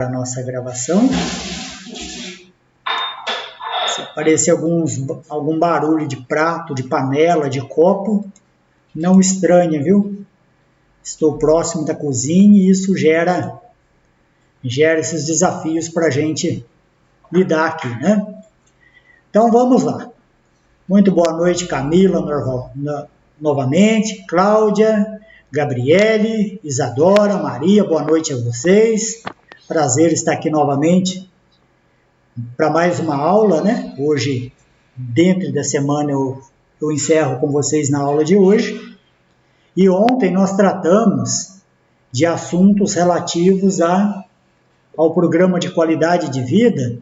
a nossa gravação. Se aparecer algum barulho de prato, de panela, de copo, não estranha, viu? Estou próximo da cozinha e isso gera esses desafios para a gente lidar aqui, né? Então vamos lá. Muito boa noite, Camila, novamente, Cláudia, Gabriele, Isadora, Maria, boa noite a vocês. Prazer estar aqui novamente para mais uma aula, né? Hoje, dentro da semana, eu encerro com vocês na aula de hoje. E ontem nós tratamos de assuntos relativos ao programa de qualidade de vida,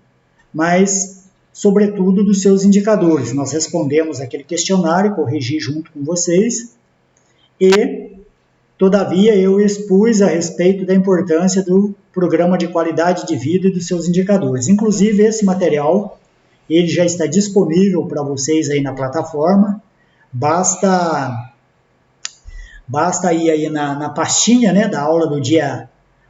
mas, sobretudo, dos seus indicadores. Nós respondemos aquele questionário, corrigi junto com vocês, e, todavia, eu expus a respeito da importância do programa de qualidade de vida e dos seus indicadores. Inclusive, esse material, ele já está disponível para vocês aí na plataforma, basta ir aí na pastinha, né, da aula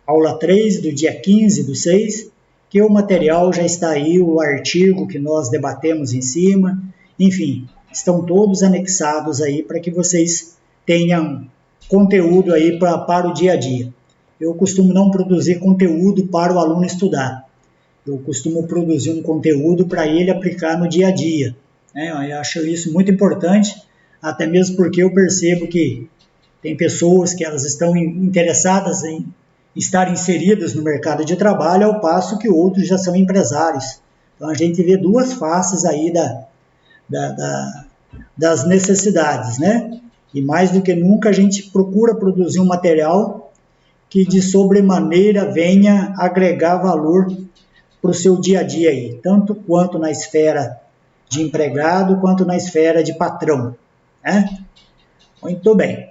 aula 3, do dia 15 do 6, que o material já está aí, o artigo que nós debatemos em cima, enfim, estão todos anexados aí para que vocês tenham conteúdo aí para o dia a dia. Eu costumo não produzir conteúdo para o aluno estudar, eu costumo produzir um conteúdo para ele aplicar no dia a dia, né? Eu acho isso muito importante, até mesmo porque eu percebo que tem pessoas que elas estão interessadas em estar inseridas no mercado de trabalho, ao passo que outros já são empresários. Então a gente vê duas faces aí das necessidades, né? E mais do que nunca a gente procura produzir um material que de sobremaneira venha agregar valor para o seu dia a dia aí, tanto quanto na esfera de empregado, quanto na esfera de patrão, né? Muito bem.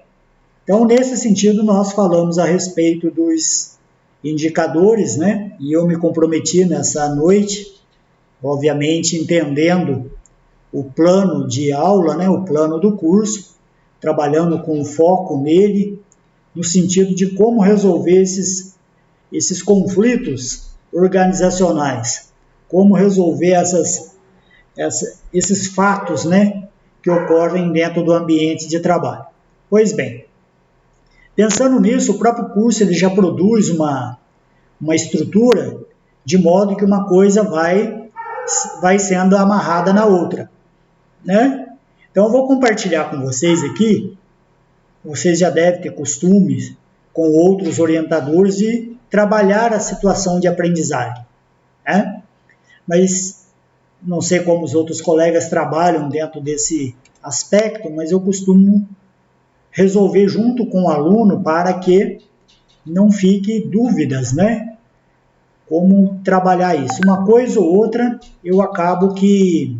Então, nesse sentido, nós falamos a respeito dos indicadores, né? E eu me comprometi nessa noite, obviamente entendendo o plano de aula, né? O plano do curso, trabalhando com foco nele, no sentido de como resolver esses conflitos organizacionais, como resolver esses fatos, né? Que ocorrem dentro do ambiente de trabalho. Pois bem, pensando nisso, o próprio curso ele já produz uma estrutura de modo que uma coisa vai sendo amarrada na outra, né? Então, eu vou compartilhar com vocês aqui, vocês já devem ter costumes com outros orientadores de trabalhar a situação de aprendizagem, né? Mas não sei como os outros colegas trabalham dentro desse aspecto, mas eu costumo resolver junto com o aluno para que não fique dúvidas, né? Como trabalhar isso. Uma coisa ou outra eu acabo que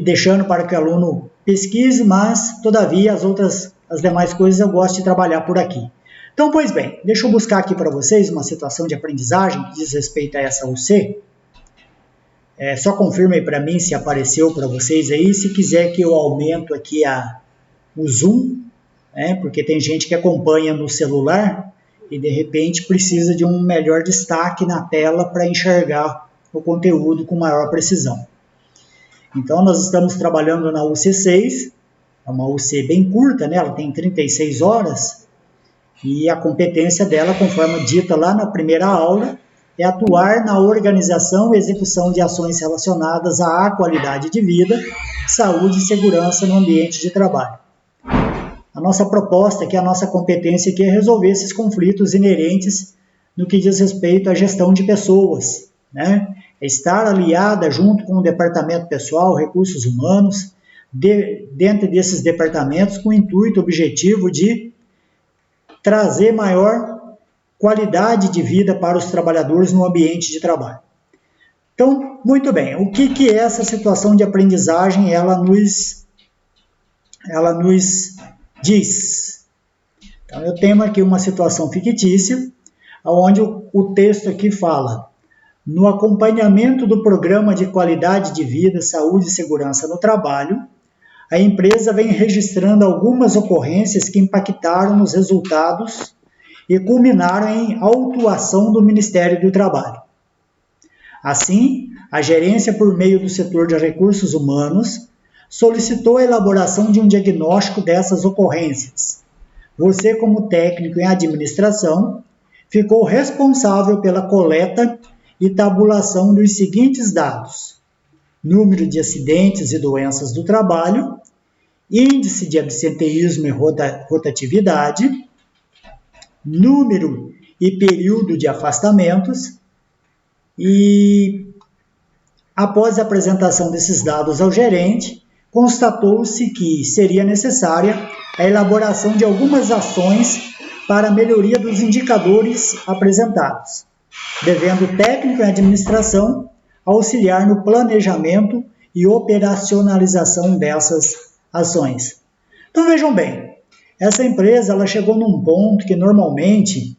deixando para que o aluno pesquise, mas todavia as demais coisas eu gosto de trabalhar por aqui. Então, pois bem, deixa eu buscar aqui para vocês uma situação de aprendizagem que diz respeito a essa UC. Só confirma aí para mim se apareceu para vocês aí, se quiser que eu aumento aqui o zoom, né, porque tem gente que acompanha no celular e de repente precisa de um melhor destaque na tela para enxergar o conteúdo com maior precisão. Então nós estamos trabalhando na UC6, é uma UC bem curta, né, ela tem 36 horas e a competência dela, conforme dita lá na primeira aula, é atuar na organização e execução de ações relacionadas à qualidade de vida, saúde e segurança no ambiente de trabalho. A nossa proposta aqui, a nossa competência aqui é resolver esses conflitos inerentes no que diz respeito à gestão de pessoas, né? É estar aliada junto com o departamento pessoal, recursos humanos, dentro desses departamentos com o intuito objetivo de trazer maior qualidade de vida para os trabalhadores no ambiente de trabalho. Então, muito bem, o que é essa situação de aprendizagem, ela nos diz? Então, eu tenho aqui uma situação fictícia, onde o texto aqui fala: no acompanhamento do programa de qualidade de vida, saúde e segurança no trabalho, a empresa vem registrando algumas ocorrências que impactaram nos resultados e culminaram em autuação do Ministério do Trabalho. Assim, a gerência, por meio do setor de recursos humanos, solicitou a elaboração de um diagnóstico dessas ocorrências. Você, como técnico em administração, ficou responsável pela coleta e tabulação dos seguintes dados: número de acidentes e doenças do trabalho, índice de absenteísmo e rotatividade, número e período de afastamentos, e após a apresentação desses dados ao gerente, constatou-se que seria necessária a elaboração de algumas ações para a melhoria dos indicadores apresentados, devendo o técnico em administração auxiliar no planejamento e operacionalização dessas ações. Então vejam bem, essa empresa ela chegou num ponto que normalmente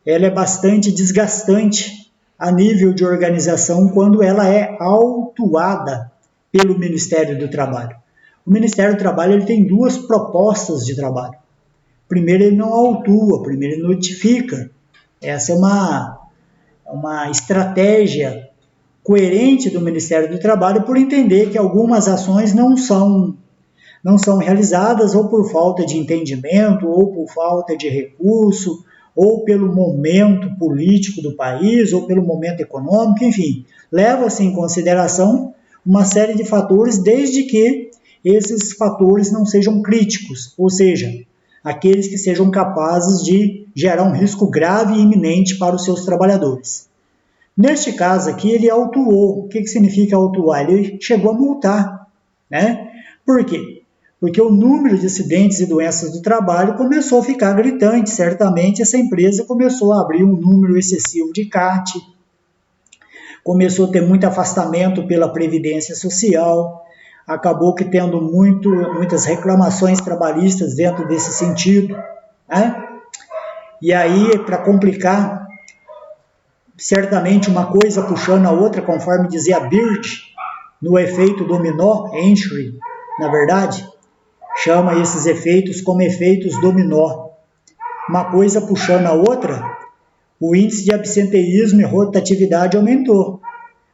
ela é bastante desgastante a nível de organização quando ela é autuada pelo Ministério do Trabalho. O Ministério do Trabalho ele tem duas propostas de trabalho. Primeiro, ele não autua, primeiro ele notifica. Essa é uma estratégia coerente do Ministério do Trabalho por entender que algumas ações não são realizadas ou por falta de entendimento, ou por falta de recurso, ou pelo momento político do país, ou pelo momento econômico, enfim, leva-se em consideração uma série de fatores, desde que esses fatores não sejam críticos, ou seja, aqueles que sejam capazes de gerar um risco grave e iminente para os seus trabalhadores. Neste caso aqui, ele autuou. O que significa autuar? Ele chegou a multar, né? Por quê? Porque o número de acidentes e doenças do trabalho começou a ficar gritante. Certamente essa empresa começou a abrir um número excessivo de CAT, começou a ter muito afastamento pela Previdência Social, acabou que tendo muitas reclamações trabalhistas dentro desse sentido, né? E aí, para complicar, certamente uma coisa puxando a outra, conforme dizia Bird, no efeito dominó, Henry, na verdade, chama esses efeitos como efeitos dominó. Uma coisa puxando a outra, o índice de absenteísmo e rotatividade aumentou.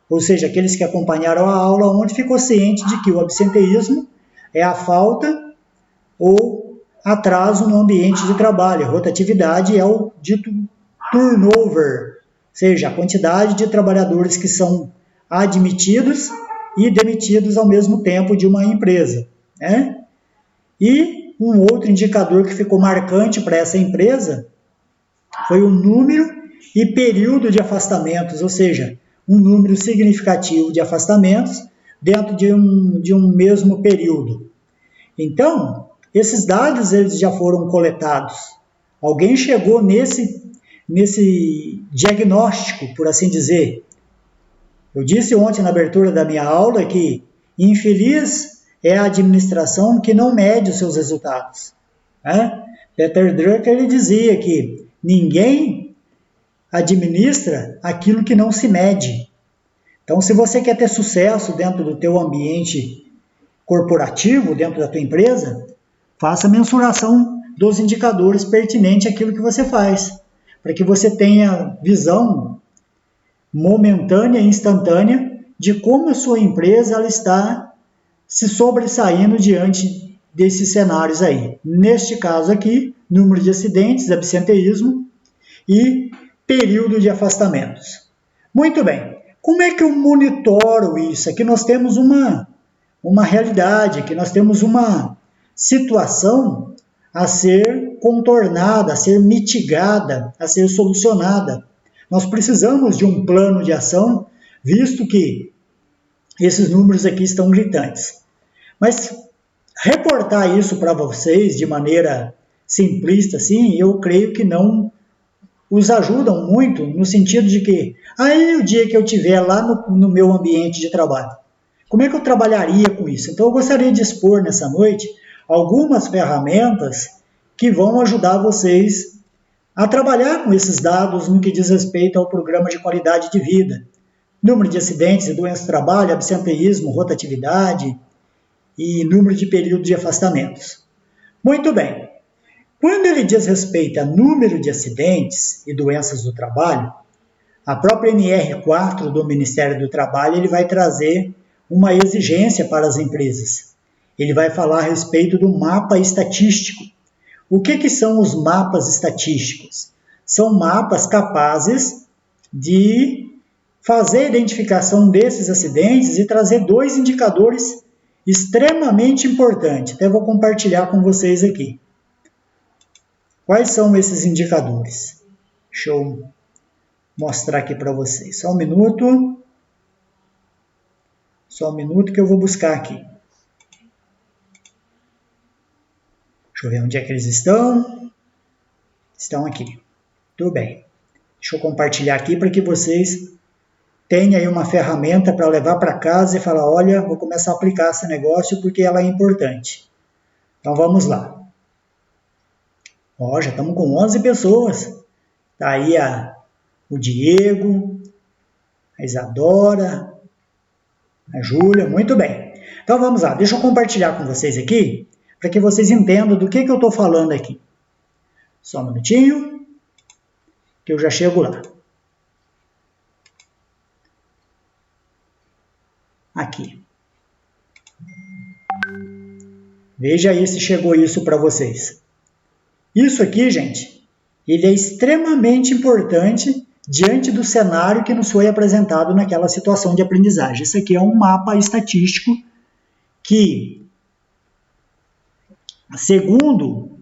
Ou seja, aqueles que acompanharam a aula ontem ficou ciente de que o absenteísmo é a falta ou atraso no ambiente de trabalho. A rotatividade é o dito turnover, ou seja, a quantidade de trabalhadores que são admitidos e demitidos ao mesmo tempo de uma empresa, né? E um outro indicador que ficou marcante para essa empresa foi o número e período de afastamentos, ou seja, um número significativo de afastamentos dentro de um mesmo período. Então, esses dados eles já foram coletados. Alguém chegou nesse diagnóstico, por assim dizer. Eu disse ontem na abertura da minha aula que infeliz é a administração que não mede os seus resultados, né? Peter Drucker ele dizia que ninguém administra aquilo que não se mede. Então, se você quer ter sucesso dentro do teu ambiente corporativo, dentro da tua empresa, faça a mensuração dos indicadores pertinentes àquilo que você faz, para que você tenha visão momentânea e instantânea de como a sua empresa ela está se sobressaindo diante desses cenários aí. Neste caso aqui, número de acidentes, absenteísmo e período de afastamentos. Muito bem. Como é que eu monitoro isso? Aqui nós temos uma realidade, aqui nós temos uma situação a ser contornada, a ser mitigada, a ser solucionada. Nós precisamos de um plano de ação, visto que esses números aqui estão gritantes. Mas reportar isso para vocês de maneira simplista, assim, eu creio que não os ajudam muito, no sentido de que, aí o dia que eu estiver lá no meu ambiente de trabalho, como é que eu trabalharia com isso? Então eu gostaria de expor nessa noite algumas ferramentas que vão ajudar vocês a trabalhar com esses dados no que diz respeito ao programa de qualidade de vida. Número de acidentes e doenças do trabalho, absenteísmo, rotatividade, e número de período de afastamentos. Muito bem. Quando ele diz respeito a número de acidentes e doenças do trabalho, a própria NR4 do Ministério do Trabalho ele vai trazer uma exigência para as empresas. Ele vai falar a respeito do mapa estatístico. O que são os mapas estatísticos? São mapas capazes de fazer a identificação desses acidentes e trazer 2 indicadores extremamente importantes. Até vou compartilhar com vocês aqui. Quais são esses indicadores? Deixa eu mostrar aqui para vocês. Só um minuto. Só um minuto que eu vou buscar aqui. Deixa eu ver onde é que eles estão. Estão aqui. Tudo bem. Deixa eu compartilhar aqui para que vocês tenham aí uma ferramenta para levar para casa e falar, olha, vou começar a aplicar esse negócio porque ela é importante. Então vamos lá. Ó, já estamos com 11 pessoas. Está aí o Diego, a Isadora, a Júlia, muito bem. Então vamos lá, deixa eu compartilhar com vocês aqui, para que vocês entendam do que eu estou falando aqui. Só um minutinho, que eu já chego lá. Aqui. Veja aí se chegou isso para vocês. Isso aqui, gente, ele é extremamente importante diante do cenário que nos foi apresentado naquela situação de aprendizagem. Isso aqui é um mapa estatístico que, segundo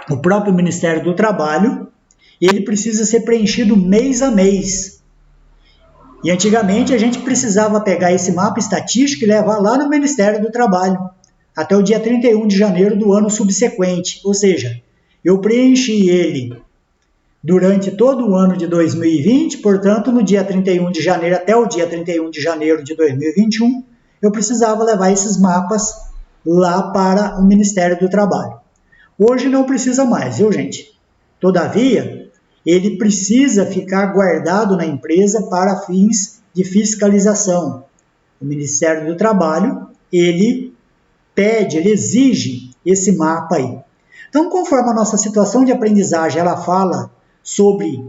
o próprio Ministério do Trabalho, ele precisa ser preenchido mês a mês. E antigamente a gente precisava pegar esse mapa estatístico e levar lá no Ministério do Trabalho, até o dia 31 de janeiro do ano subsequente. Ou seja, eu preenchi ele durante todo o ano de 2020, portanto, no dia 31 de janeiro até o dia 31 de janeiro de 2021, eu precisava levar esses mapas lá para o Ministério do Trabalho. Hoje não precisa mais, viu, gente? Todavia, ele precisa ficar guardado na empresa para fins de fiscalização. O Ministério do Trabalho, ele pede, ele exige esse mapa aí. Então, conforme a nossa situação de aprendizagem, ela fala sobre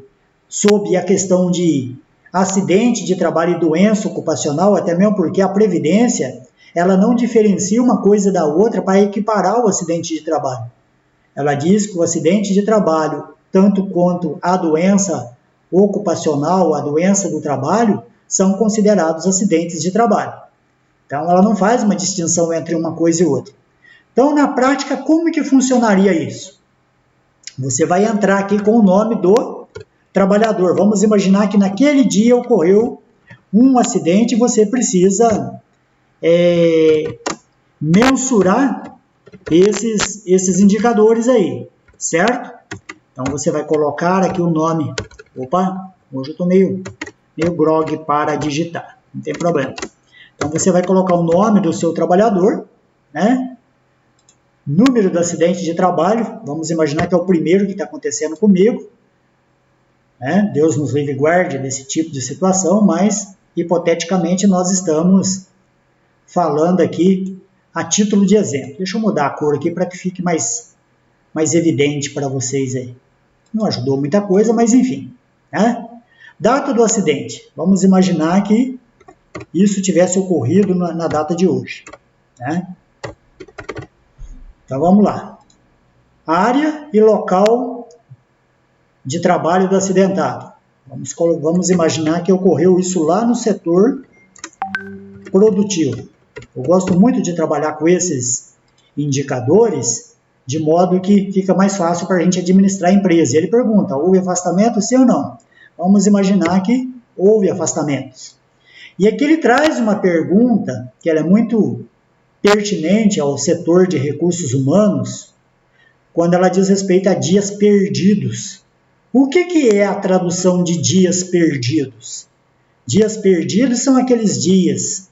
a questão de acidente de trabalho e doença ocupacional, até mesmo porque a Previdência, ela não diferencia uma coisa da outra para equiparar o acidente de trabalho. Ela diz que o acidente de trabalho, tanto quanto a doença ocupacional, a doença do trabalho, são considerados acidentes de trabalho. Então, ela não faz uma distinção entre uma coisa e outra. Então, na prática, como que funcionaria isso? Você vai entrar aqui com o nome do trabalhador. Vamos imaginar que naquele dia ocorreu um acidente e você precisa mensurar esses indicadores aí, certo? Então, você vai colocar aqui o nome. Opa, hoje eu estou meio grog para digitar, não tem problema. Então, você vai colocar o nome do seu trabalhador, né? Número do acidente de trabalho, vamos imaginar que é o primeiro que está acontecendo comigo, né? Deus nos livre e guarde desse tipo de situação, mas, hipoteticamente, nós estamos falando aqui a título de exemplo. Deixa eu mudar a cor aqui para que fique mais evidente para vocês aí. Não ajudou muita coisa, mas enfim, né? Data do acidente, vamos imaginar que isso tivesse ocorrido na data de hoje, né? Então vamos lá. Área e local de trabalho do acidentado. Vamos imaginar que ocorreu isso lá no setor produtivo. Eu gosto muito de trabalhar com esses indicadores, de modo que fica mais fácil para a gente administrar a empresa. E ele pergunta, houve afastamento, sim ou não? Vamos imaginar que houve afastamentos. E aqui ele traz uma pergunta que ela é muito pertinente ao setor de recursos humanos, quando ela diz respeito a dias perdidos. O que é a tradução de dias perdidos? Dias perdidos são aqueles dias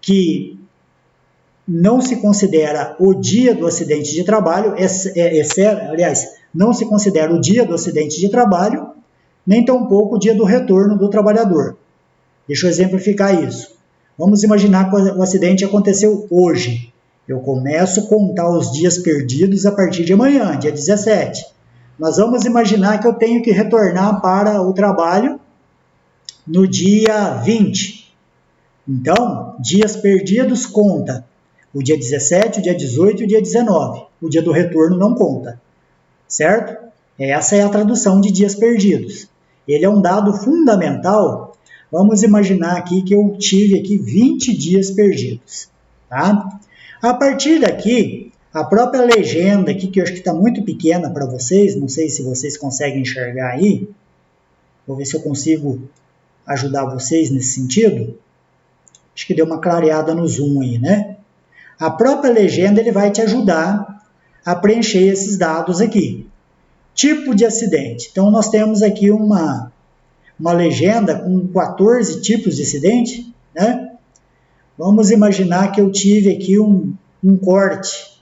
que não se considera o dia do acidente de trabalho, não se considera o dia do acidente de trabalho, nem tampouco o dia do retorno do trabalhador. Deixa eu exemplificar isso. Vamos imaginar que o acidente aconteceu hoje. Eu começo a contar os dias perdidos a partir de amanhã, dia 17. Nós vamos imaginar que eu tenho que retornar para o trabalho no dia 20. Então, dias perdidos conta o dia 17, o dia 18 e o dia 19. O dia do retorno não conta, certo? Essa é a tradução de dias perdidos. Ele é um dado fundamental. Vamos imaginar aqui que eu tive aqui 20 dias perdidos, tá? A partir daqui, a própria legenda aqui, que eu acho que está muito pequena para vocês, não sei se vocês conseguem enxergar aí, vou ver se eu consigo ajudar vocês nesse sentido. Acho que deu uma clareada no zoom aí, né? A própria legenda ele vai te ajudar a preencher esses dados aqui. Tipo de acidente. Então, nós temos aqui uma legenda com 14 tipos de acidente, né? Vamos imaginar que eu tive aqui um corte,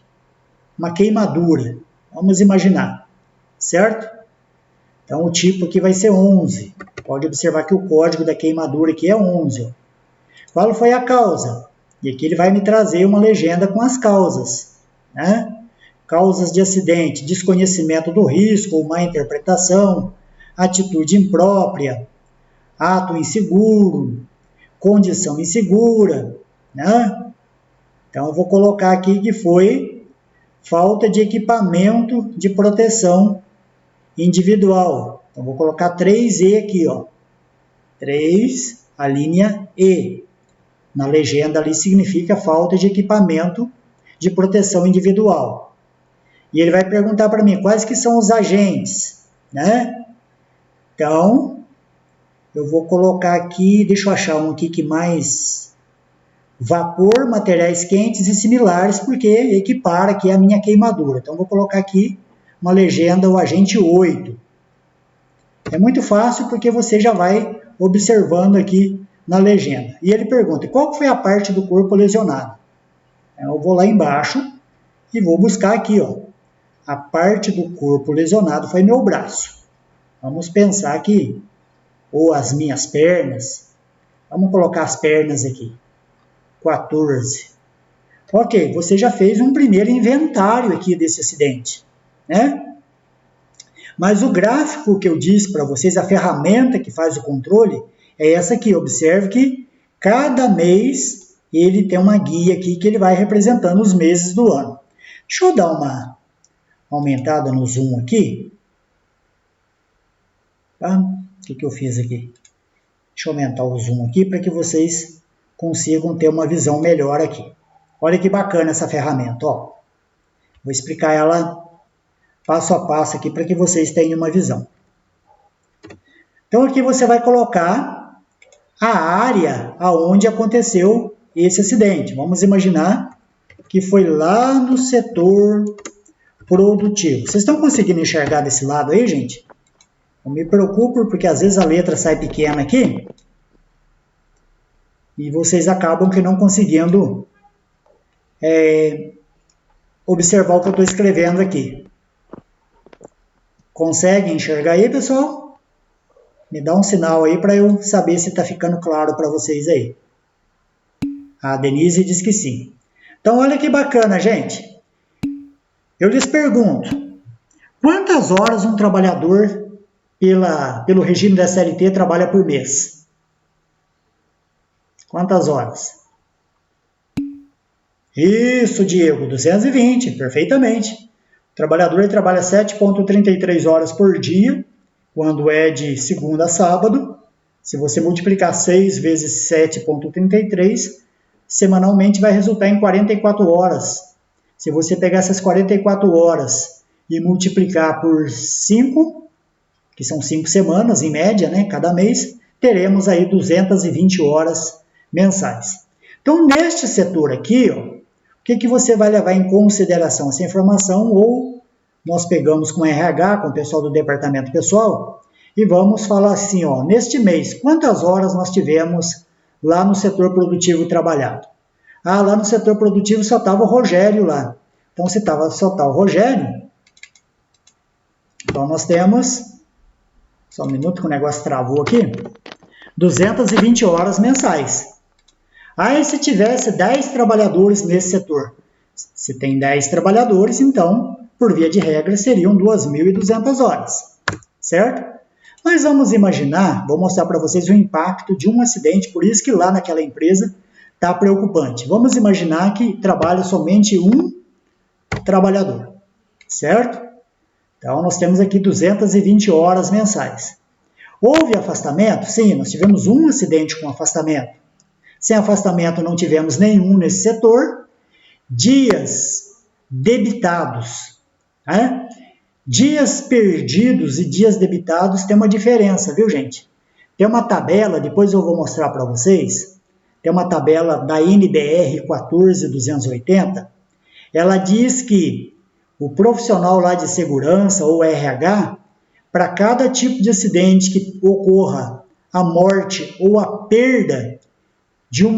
uma queimadura. Vamos imaginar, certo? Então, o tipo aqui vai ser 11. Pode observar que o código da queimadura aqui é 11. Ó. Qual foi a causa? E aqui ele vai me trazer uma legenda com as causas, né? Causas de acidente, desconhecimento do risco ou má interpretação, atitude imprópria, ato inseguro, condição insegura, né? Então, eu vou colocar aqui que foi falta de equipamento de proteção individual. Então, vou colocar 3E aqui, ó. 3, a linha E. Na legenda ali significa falta de equipamento de proteção individual. E ele vai perguntar para mim quais que são os agentes, né? Então, eu vou colocar aqui, deixa eu achar um aqui que mais vapor, materiais quentes e similares, porque equipara aqui a minha queimadura. Então, vou colocar aqui uma legenda, o agente 8. É muito fácil porque você já vai observando aqui na legenda. E ele pergunta, qual foi a parte do corpo lesionada? Eu vou lá embaixo e vou buscar aqui, ó. A parte do corpo lesionado foi meu braço. Vamos pensar aqui, ou as minhas pernas. Vamos colocar as pernas aqui. 14. Ok, você já fez um primeiro inventário aqui desse acidente, né? Mas o gráfico que eu disse para vocês, a ferramenta que faz o controle, é essa aqui. Observe que cada mês ele tem uma guia aqui que ele vai representando os meses do ano. Deixa eu dar uma aumentada no zoom aqui. Tá? O que eu fiz aqui? Deixa eu aumentar o zoom aqui para que vocês consigam ter uma visão melhor aqui. Olha que bacana essa ferramenta, ó. Vou explicar ela passo a passo aqui para que vocês tenham uma visão. Então aqui você vai colocar a área aonde aconteceu esse acidente. Vamos imaginar que foi lá no setor produtivo. Vocês estão conseguindo enxergar desse lado aí, gente? Eu me preocupo porque às vezes a letra sai pequena aqui e vocês acabam que não conseguindo observar o que eu estou escrevendo aqui. Conseguem enxergar aí, pessoal? Me dá um sinal aí para eu saber se está ficando claro para vocês aí. A Denise diz que sim. Então, olha que bacana, gente. Eu lhes pergunto, quantas horas um trabalhador pelo regime da CLT trabalha por mês? Quantas horas? Isso, Diego, 220, perfeitamente. O trabalhador trabalha 7,33 horas por dia, quando é de segunda a sábado. Se você multiplicar 6 vezes 7,33, semanalmente vai resultar em 44 horas. Se você pegar essas 44 horas e multiplicar por 5, que são 5 semanas em média, né, cada mês, teremos aí 220 horas mensais. Então, neste setor aqui, ó, o que você vai levar em consideração? Essa informação, ou nós pegamos com o RH, com o pessoal do departamento pessoal, e vamos falar assim, ó, neste mês, quantas horas nós tivemos lá no setor produtivo trabalhado? Ah, lá no setor produtivo só estava o Rogério lá. Então, se só está o Rogério, então nós temos, só um minuto que o negócio travou aqui, 220 horas mensais. Aí, se tivesse 10 trabalhadores nesse setor, Se tem 10 trabalhadores, então, por via de regra, seriam 2.200 horas, certo? Mas vamos imaginar, vou mostrar para vocês o impacto de um acidente, por isso que lá naquela empresa está preocupante. Vamos imaginar que trabalha somente um trabalhador, certo? Então, nós temos aqui 220 horas mensais. Houve afastamento? Sim, nós tivemos um acidente com afastamento. Sem afastamento, não tivemos nenhum nesse setor. Dias debitados, né? Dias perdidos e dias debitados tem uma diferença, viu, gente? Tem uma tabela, depois eu vou mostrar para vocês, tem uma tabela da NBR 14280, ela diz que o profissional lá de segurança, ou RH, para cada tipo de acidente que ocorra a morte ou a perda de um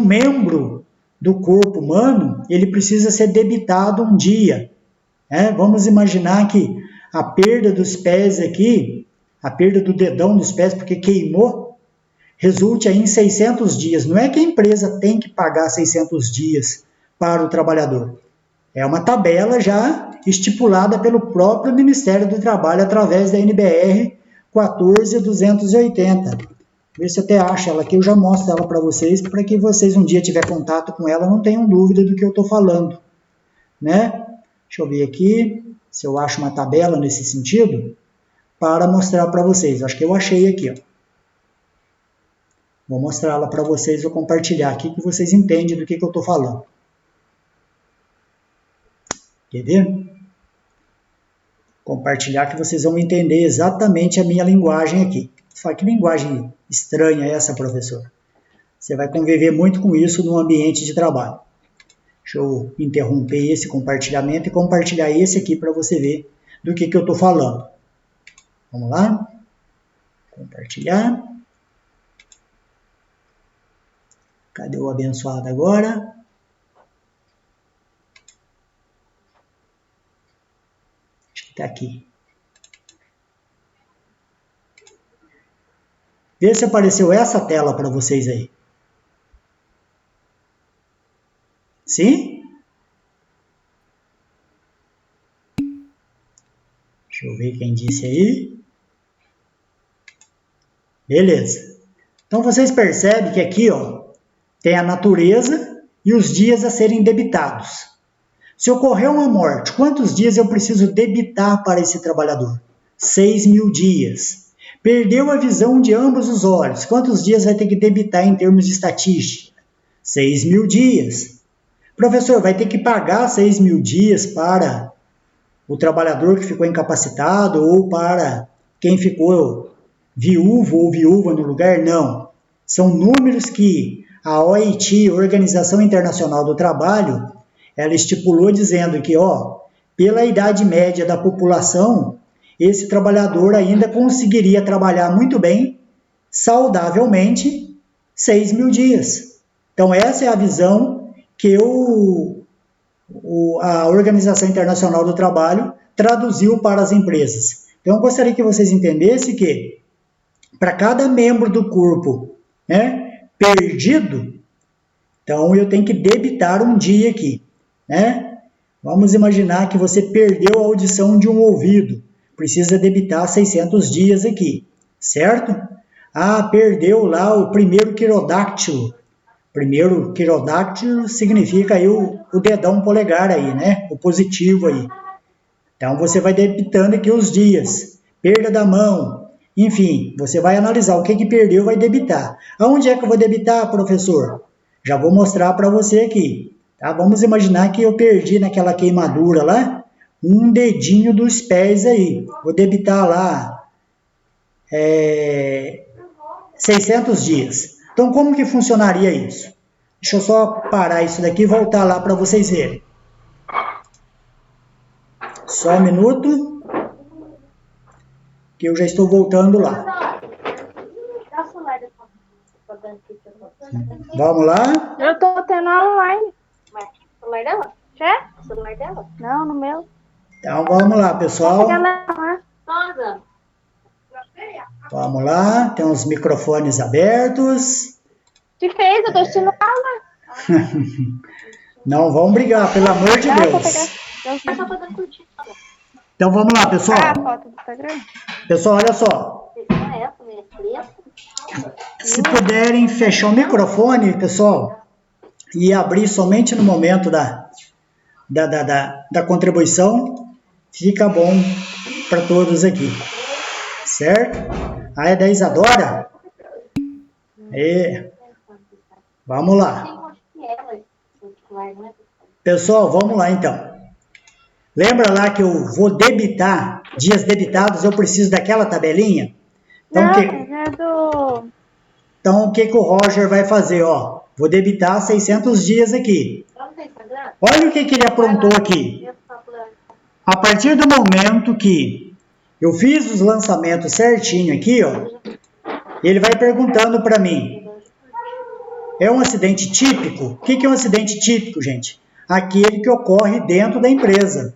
membro do corpo humano, ele precisa ser debitado um dia. Vamos imaginar que a perda dos pés aqui, a perda do dedão dos pés porque queimou, resulte aí em 600 dias. Não é que a empresa tem que pagar 600 dias para o trabalhador. É uma tabela já estipulada pelo próprio Ministério do Trabalho através da NBR 14280. Vê se eu até acho ela aqui, eu já mostro ela para vocês, para que vocês um dia tiver contato com ela, não tenham dúvida do que eu estou falando, né? Deixa eu ver aqui, se eu acho uma tabela nesse sentido, para mostrar para vocês. Acho que eu achei aqui, ó. Vou mostrá-la para vocês, vou compartilhar aqui, que vocês entendem do que eu estou falando. Quer ver? Compartilhar que vocês vão entender exatamente a minha linguagem aqui. Você fala, que linguagem estranha é essa, professor? Você vai conviver muito com isso no ambiente de trabalho. Deixa eu interromper esse compartilhamento e compartilhar esse aqui para você ver do que eu estou falando. Vamos lá? Compartilhar. Cadê o abençoado agora? Acho que está aqui. Vê se apareceu essa tela para vocês aí. Sim? Deixa eu ver quem disse aí. Beleza. Então vocês percebem que aqui, ó, tem a natureza e os dias a serem debitados. Se ocorrer uma morte, quantos dias eu preciso debitar para esse trabalhador? 6.000 dias. Perdeu a visão de ambos os olhos, quantos dias vai ter que debitar em termos de estatística? 6.000 dias. Professor, vai ter que pagar 6.000 dias para o trabalhador que ficou incapacitado ou para quem ficou viúvo ou viúva no lugar? Não. São números que a OIT, Organização Internacional do Trabalho, ela estipulou dizendo que, pela idade média da população, esse trabalhador ainda conseguiria trabalhar muito bem, saudavelmente, 6.000 dias. Então, essa é a visão que a Organização Internacional do Trabalho traduziu para as empresas. Então, eu gostaria que vocês entendessem que, para cada membro do corpo, perdido, então eu tenho que debitar um dia aqui, Vamos imaginar que você perdeu a audição de um ouvido, precisa debitar 600 dias aqui, certo? Perdeu lá o primeiro quirodáctilo. Primeiro quirodáctilo significa aí o dedão polegar aí, o positivo aí. Então você vai debitando aqui os dias, perda da mão, enfim, você vai analisar o que perdeu, vai debitar. Aonde é que eu vou debitar, professor? Já vou mostrar para você aqui. Tá? Vamos imaginar que eu perdi naquela queimadura lá, um dedinho dos pés aí. Vou debitar lá 600 dias. Então, como que funcionaria isso? Deixa eu só parar isso daqui e voltar lá para vocês verem. Só um minuto, que eu já estou voltando lá. Vamos lá? Eu tô tendo online. Mas o celular dela? O celular dela? Não, no meu. Então vamos lá, pessoal. Rosa. Vamos lá, tem os microfones abertos. Que fez? Eu tô assistindo aula. Não vão brigar, pelo amor de Deus. Eu só tô dando curtida. Então vamos lá, pessoal. Ah, a foto do Instagram. Pessoal, olha só. Se puderem fechar o microfone, pessoal, e abrir somente no momento da contribuição, fica bom para todos aqui. Certo? A é da Isadora? Vamos lá. Pessoal, vamos lá então. Lembra lá que eu vou debitar, dias debitados, eu preciso daquela tabelinha? Então, então o que o Roger vai fazer? Ó, vou debitar 600 dias aqui. Olha o que ele aprontou aqui. A partir do momento que eu fiz os lançamentos certinho aqui, ó, ele vai perguntando para mim, é um acidente típico? O que é um acidente típico, gente? Aquele que ocorre dentro da empresa.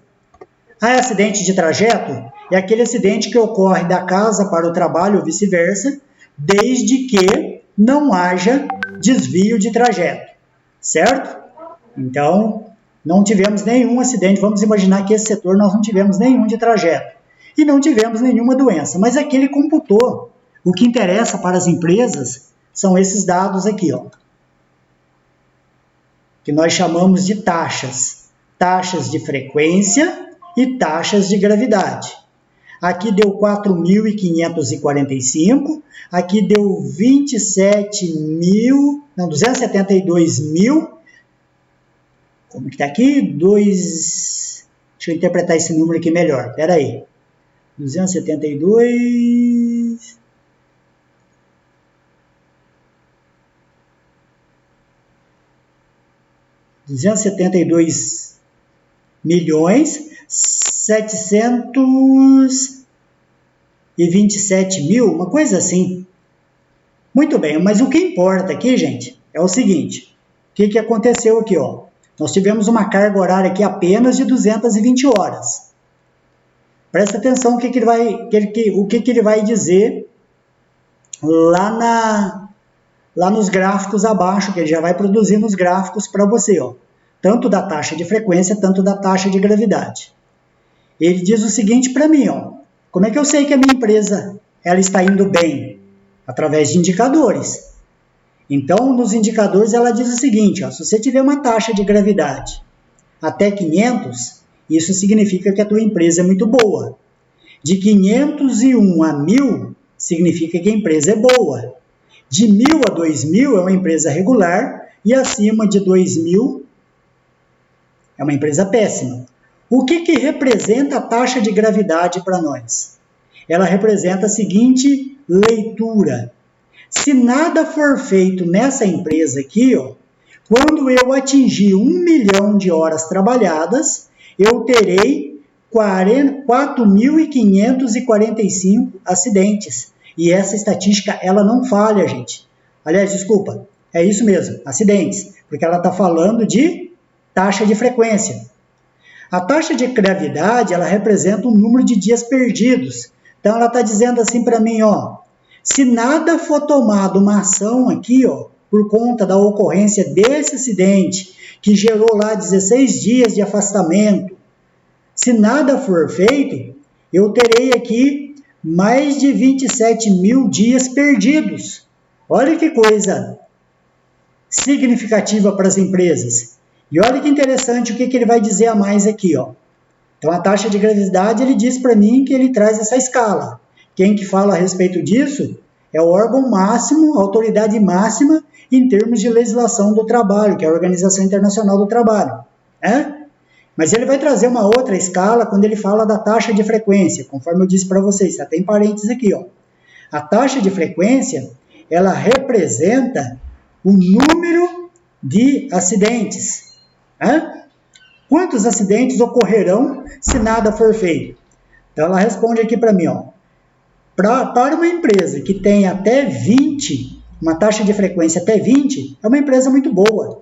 Ah, é acidente de trajeto? É aquele acidente que ocorre da casa para o trabalho ou vice-versa, desde que não haja desvio de trajeto, certo? Então, não tivemos nenhum acidente, vamos imaginar que esse setor nós não tivemos nenhum de trajeto e não tivemos nenhuma doença, mas aqui ele computou. O que interessa para as empresas são esses dados aqui, ó, que nós chamamos de taxas de frequência e taxas de gravidade. Aqui deu 4.545, aqui deu 272.000, como que está aqui? Deixa eu interpretar esse número aqui melhor, espera aí. 272... $272.727.000, uma coisa assim. Muito bem, mas o que importa aqui, gente, é o seguinte. O que aconteceu aqui, ó? Nós tivemos uma carga horária aqui apenas de 220 horas. Presta atenção o que ele vai dizer lá nos gráficos abaixo, que ele já vai produzir nos gráficos para você, ó. Tanto da taxa de frequência, tanto da taxa de gravidade. Ele diz o seguinte para mim, ó. Como é que eu sei que a minha empresa ela está indo bem? Através de indicadores. Então, nos indicadores, ela diz o seguinte, ó, se você tiver uma taxa de gravidade até 500, isso significa que a tua empresa é muito boa. De 501 a 1.000, significa que a empresa é boa. De 1.000 a 2.000 é uma empresa regular e acima de 2.000 é uma empresa péssima. O que representa a taxa de gravidade para nós? Ela representa a seguinte leitura. Se nada for feito nessa empresa aqui, ó, quando eu atingir 1 milhão de horas trabalhadas, eu terei 4.545 acidentes. E essa estatística, ela não falha, gente. Aliás, desculpa, é isso mesmo, acidentes, porque ela está falando de taxa de frequência. A taxa de gravidade, ela representa o número de dias perdidos. Então, ela está dizendo assim para mim, ó, se nada for tomado uma ação aqui, ó, por conta da ocorrência desse acidente, que gerou lá 16 dias de afastamento, se nada for feito, eu terei aqui mais de 27.000 dias perdidos. Olha que coisa significativa para as empresas. E olha que interessante o que ele vai dizer a mais aqui, ó. Então, a taxa de gravidade, ele diz para mim que ele traz essa escala. Quem que fala a respeito disso é o órgão máximo, a autoridade máxima em termos de legislação do trabalho, que é a Organização Internacional do Trabalho. Mas ele vai trazer uma outra escala quando ele fala da taxa de frequência, conforme eu disse para vocês, tá? Tem parênteses aqui, ó. A taxa de frequência, ela representa o número de acidentes. Quantos acidentes ocorrerão se nada for feito? Então, ela responde aqui para mim, ó. Para uma empresa que tem até 20, uma taxa de frequência até 20, é uma empresa muito boa.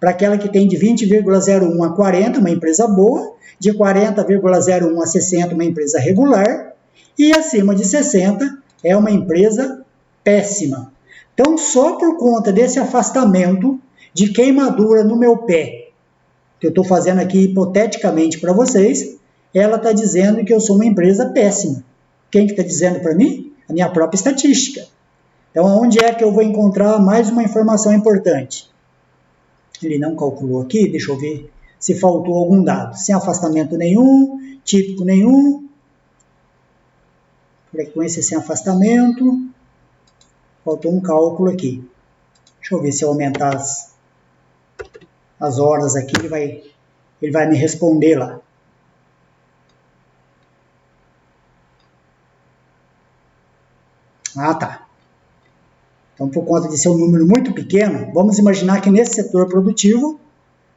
Para aquela que tem de 20,01 a 40, uma empresa boa, de 40,01 a 60, uma empresa regular, e acima de 60 é uma empresa péssima. Então, só por conta desse afastamento, de queimadura no meu pé, que eu estou fazendo aqui hipoteticamente para vocês, ela está dizendo que eu sou uma empresa péssima. Quem que está dizendo para mim? A minha própria estatística. Então, onde é que eu vou encontrar mais uma informação importante? Ele não calculou aqui, deixa eu ver se faltou algum dado. Sem afastamento nenhum, típico nenhum, frequência sem afastamento, faltou um cálculo aqui. Deixa eu ver se eu aumentar as horas aqui, ele vai me responder lá. Ah, tá. Então, por conta de ser um número muito pequeno, vamos imaginar que nesse setor produtivo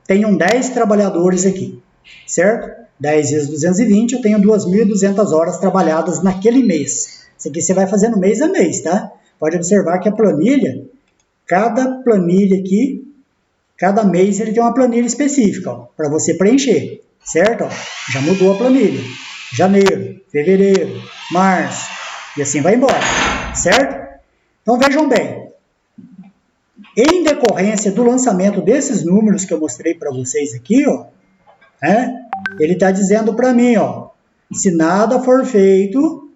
tenham 10 trabalhadores aqui, certo? 10 vezes 220, eu tenho 2.200 horas trabalhadas naquele mês. Isso aqui você vai fazer no mês a mês, tá? Pode observar que a planilha, cada planilha aqui, cada mês ele tem uma planilha específica, para você preencher, certo? Ó, já mudou a planilha. Janeiro, fevereiro, março, e assim vai embora, certo? Então vejam bem, em decorrência do lançamento desses números que eu mostrei para vocês aqui, ó, ele está dizendo para mim, ó, se nada for feito,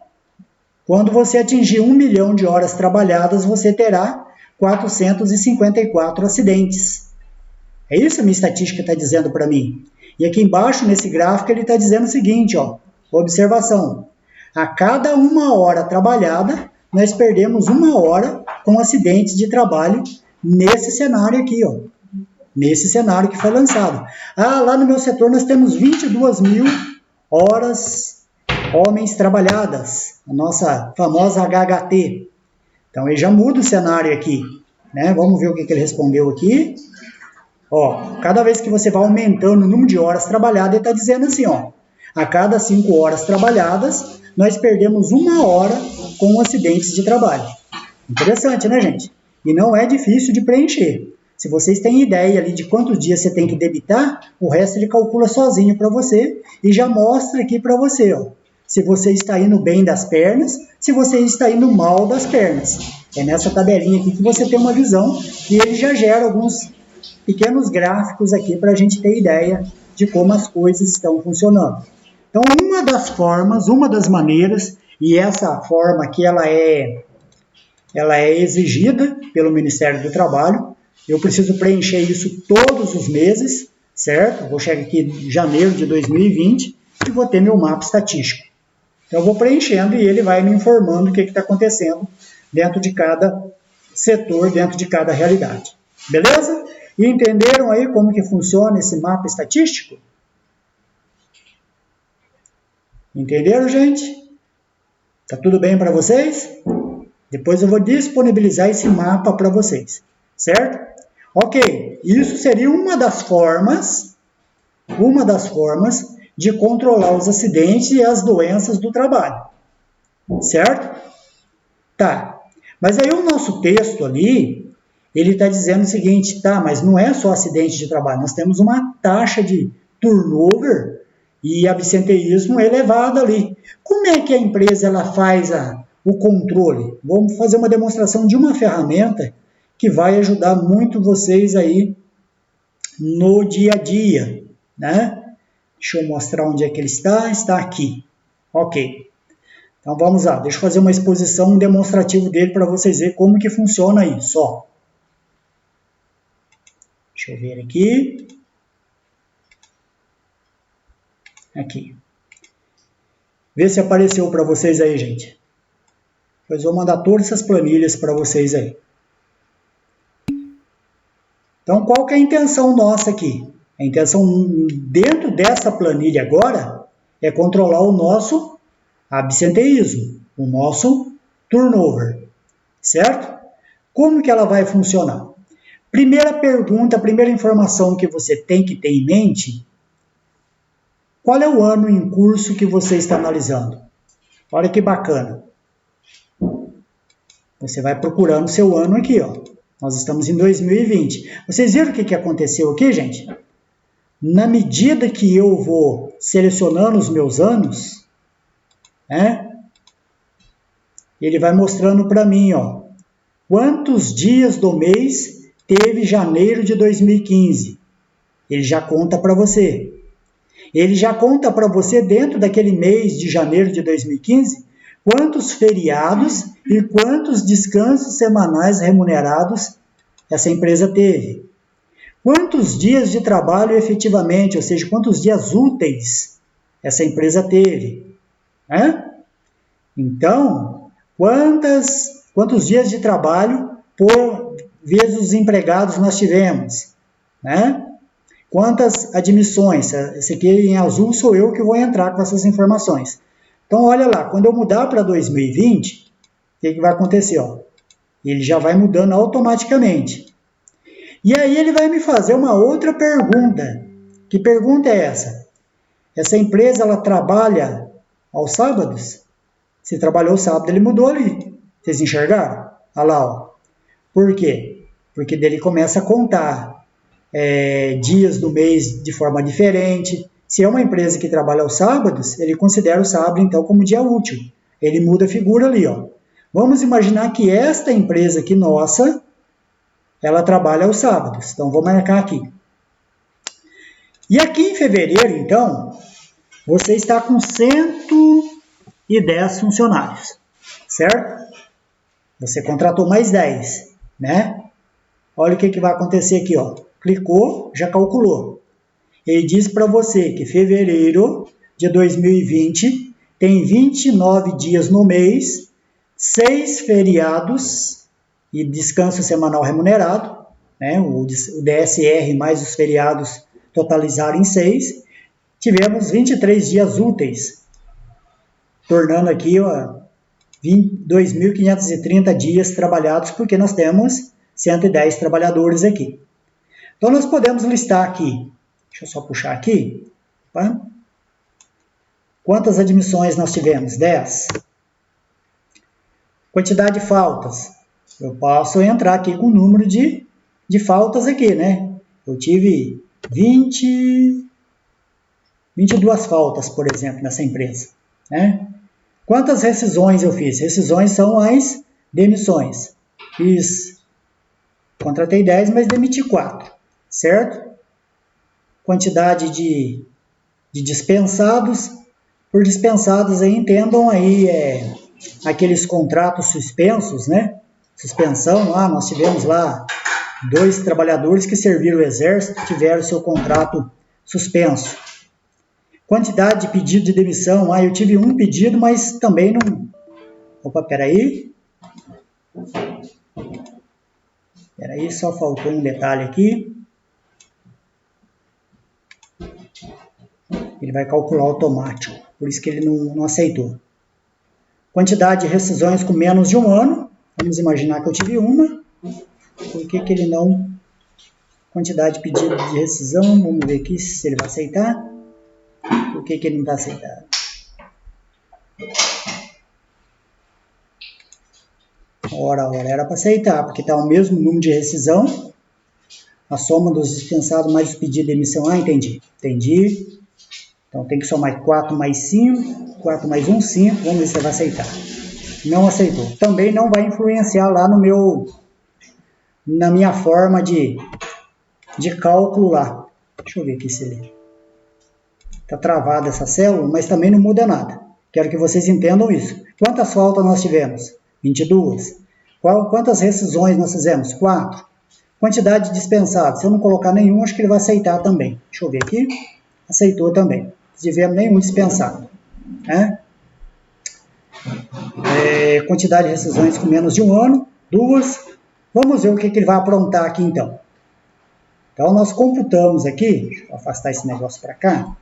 quando você atingir 1 milhão de horas trabalhadas, você terá 454 acidentes. É isso que a minha estatística está dizendo para mim. E aqui embaixo, nesse gráfico, ele está dizendo o seguinte, ó, observação. A cada 1 hora trabalhada, nós perdemos 1 hora com acidentes de trabalho nesse cenário aqui, ó. Nesse cenário que foi lançado. Ah, lá no meu setor nós temos 22.000 horas homens trabalhadas. A nossa famosa HHT. Então, ele já muda o cenário aqui, né? Vamos ver o que ele respondeu aqui. Ó, cada vez que você vai aumentando o número de horas trabalhadas, ele está dizendo assim, ó. A cada 5 horas trabalhadas, nós perdemos 1 hora com acidentes de trabalho. Interessante, né, gente? E não é difícil de preencher. Se vocês têm ideia ali de quantos dias você tem que debitar, o resto ele calcula sozinho para você e já mostra aqui para você, ó, se você está indo bem das pernas, se você está indo mal das pernas. É nessa tabelinha aqui que você tem uma visão e ele já gera alguns pequenos gráficos aqui para a gente ter ideia de como as coisas estão funcionando. Então, uma das formas, uma das maneiras, e essa forma aqui ela é exigida pelo Ministério do Trabalho. Eu preciso preencher isso todos os meses, certo? Vou chegar aqui em janeiro de 2020 e vou ter meu mapa estatístico. Então, eu vou preenchendo e ele vai me informando o que está acontecendo dentro de cada setor, dentro de cada realidade. Beleza? E entenderam aí como que funciona esse mapa estatístico? Entenderam, gente? Tá tudo bem para vocês? Depois eu vou disponibilizar esse mapa para vocês, certo? Ok, isso seria uma das formas de controlar os acidentes e as doenças do trabalho, certo? Tá, mas aí o nosso texto ali, ele está dizendo o seguinte, tá, mas não é só acidente de trabalho, nós temos uma taxa de turnover e absenteísmo elevado ali. Como é que a empresa ela faz o controle? Vamos fazer uma demonstração de uma ferramenta que vai ajudar muito vocês aí no dia a dia, né? Deixa eu mostrar onde é que ele está aqui. Ok. Então vamos lá, deixa eu fazer uma exposição, um demonstrativo dele para vocês verem como que funciona isso, ó. Deixa eu ver aqui. Aqui. Vê se apareceu para vocês aí, gente. Depois vou mandar todas essas planilhas para vocês aí. Então, qual que é a intenção nossa aqui? A intenção dentro dessa planilha agora é controlar o nosso absenteísmo, o nosso turnover, certo? Como que ela vai funcionar? Primeira pergunta, primeira informação que você tem que ter em mente, qual é o ano em curso que você está analisando? Olha que bacana. Você vai procurando o seu ano aqui, ó. Nós estamos em 2020. Vocês viram o que aconteceu aqui, gente? Na medida que eu vou selecionando os meus anos, ele vai mostrando para mim, ó, quantos dias do mês teve janeiro de 2015. Ele já conta para você. Ele já conta para você, dentro daquele mês de janeiro de 2015, quantos feriados e quantos descansos semanais remunerados essa empresa teve. Quantos dias de trabalho efetivamente, ou seja, quantos dias úteis essa empresa teve. Né? Então, quantos dias de trabalho por vezes os empregados nós tivemos. Né? Quantas admissões? Esse aqui em azul sou eu que vou entrar com essas informações. Então, olha lá, quando eu mudar para 2020, o que vai acontecer? Ó? Ele já vai mudando automaticamente. E aí ele vai me fazer uma outra pergunta. Que pergunta é essa? Essa empresa, ela trabalha aos sábados? Se trabalhou sábado, ele mudou ali. Vocês enxergaram? Olha lá, ó. Por quê? Porque dele começa a contar dias do mês de forma diferente. Se é uma empresa que trabalha aos sábados, ele considera o sábado, então, como dia útil. Ele muda a figura ali, ó. Vamos imaginar que esta empresa aqui, nossa, ela trabalha aos sábados. Então, vou marcar aqui. E aqui em fevereiro, então, você está com 110 funcionários, certo? Você contratou mais 10, né? Olha o que vai acontecer aqui, ó. Clicou, já calculou. Ele diz para você que fevereiro de 2020 tem 29 dias no mês, 6 feriados e descanso semanal remunerado, né? O DSR mais os feriados totalizaram em 6. Tivemos 23 dias úteis, tornando aqui 2.530 dias trabalhados, porque nós temos 110 trabalhadores aqui. Então, nós podemos listar aqui, deixa eu só puxar aqui, tá? Quantas admissões nós tivemos? 10. Quantidade de faltas. Eu posso entrar aqui com o número de faltas aqui, né? Eu tive 22 faltas, por exemplo, nessa empresa, né? Quantas rescisões eu fiz? Rescisões são as demissões. Contratei 10, mas demiti 4, certo? Quantidade de dispensados. Por dispensados aí, entendam aí aqueles contratos suspensos, né? Suspensão, nós tivemos lá 2 trabalhadores que serviram o exército, tiveram seu contrato suspenso. Quantidade de pedido de demissão, eu tive um pedido, mas também não... Opa, peraí, só faltou um detalhe aqui. Ele vai calcular automático, por isso que ele não aceitou. Quantidade de rescisões com menos de 1 ano, vamos imaginar que eu tive uma. Por que ele não... Quantidade de pedido de rescisão, vamos ver aqui se ele vai aceitar. Por que ele não está aceitando? Ora, era para aceitar, porque está o mesmo número de rescisão. A soma dos dispensados mais os pedidos de demissão. Entendi. Então tem que somar 4 mais 5, 4 mais 1, 5. Vamos ver se ele vai aceitar. Não aceitou. Também não vai influenciar lá na minha forma de cálculo lá. Deixa eu ver aqui se ele... Está travada essa célula, mas também não muda nada. Quero que vocês entendam isso. Quantas faltas nós tivemos? 22. Quantas rescisões nós fizemos? 4. Quantidade de dispensados. Se eu não colocar nenhum, acho que ele vai aceitar também. Deixa eu ver aqui. Aceitou também. Se tiver nenhum dispensado. Né? Quantidade de rescisões com menos de 1 ano. 2. Vamos ver o que ele vai aprontar aqui então. Então, nós computamos aqui. Deixa eu afastar esse negócio para cá.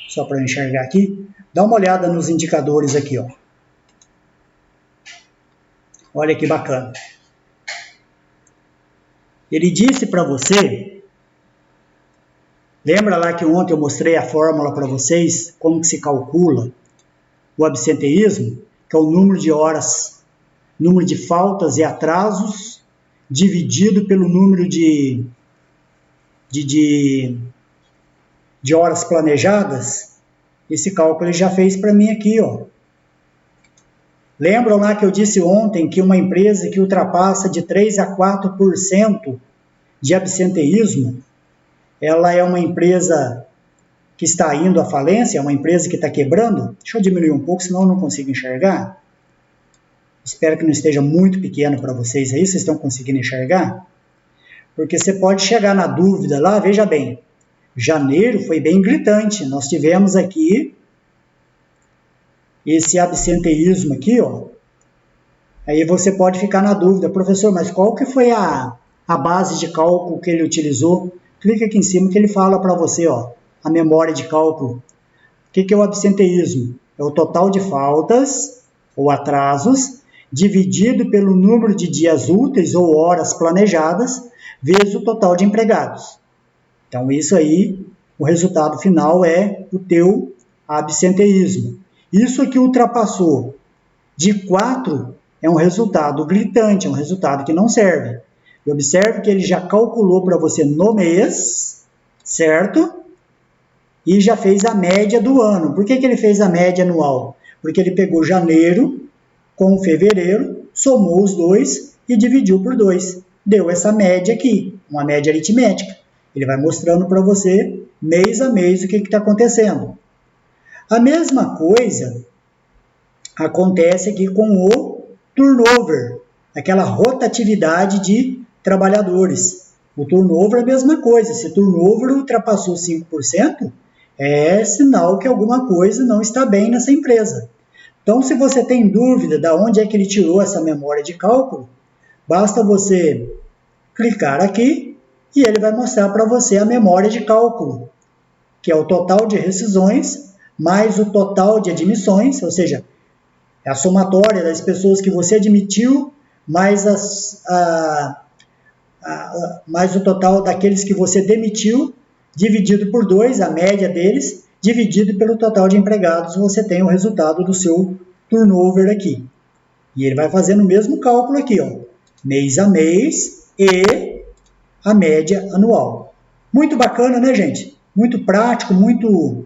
Só para eu enxergar aqui. Dá uma olhada nos indicadores aqui, ó. Olha que bacana. Ele disse para você, lembra lá que ontem eu mostrei a fórmula para vocês, como que se calcula o absenteísmo, que é o número de horas, número de faltas e atrasos, dividido pelo número de horas planejadas. Esse cálculo ele já fez para mim aqui, ó. Lembram lá que eu disse ontem que uma empresa que ultrapassa de 3 a 4% de absenteísmo, ela é uma empresa que está indo à falência, é uma empresa que está quebrando? Deixa eu diminuir um pouco, senão eu não consigo enxergar. Espero que não esteja muito pequeno para vocês aí, vocês estão conseguindo enxergar? Porque você pode chegar na dúvida lá, veja bem, janeiro foi bem gritante, nós tivemos aqui esse absenteísmo aqui, ó. Aí você pode ficar na dúvida, professor, mas qual que foi a base de cálculo que ele utilizou? Clica aqui em cima que ele fala para você, ó, a memória de cálculo. O que é o absenteísmo? É o total de faltas ou atrasos dividido pelo número de dias úteis ou horas planejadas vezes o total de empregados. Então, isso aí, o resultado final é o teu absenteísmo. Isso aqui ultrapassou de 4 é um resultado gritante, é um resultado que não serve. E observe que ele já calculou para você no mês, certo? E já fez a média do ano. Por que ele fez a média anual? Porque ele pegou janeiro com fevereiro, somou os dois e dividiu por 2. Deu essa média aqui, uma média aritmética. Ele vai mostrando para você, mês a mês, o que está acontecendo. A mesma coisa acontece aqui com o turnover, aquela rotatividade de trabalhadores. O turnover é a mesma coisa. Se o turnover ultrapassou 5%, é sinal que alguma coisa não está bem nessa empresa. Então, se você tem dúvida de onde é que ele tirou essa memória de cálculo, basta você clicar aqui e ele vai mostrar para você a memória de cálculo, que é o total de rescisões mais o total de admissões, ou seja, é a somatória das pessoas que você admitiu mais, mais o total daqueles que você demitiu, dividido por 2, a média deles, dividido pelo total de empregados, você tem o resultado do seu turnover aqui. E ele vai fazendo o mesmo cálculo aqui, ó, mês a mês e a média anual. Muito bacana, né, gente? Muito prático, muito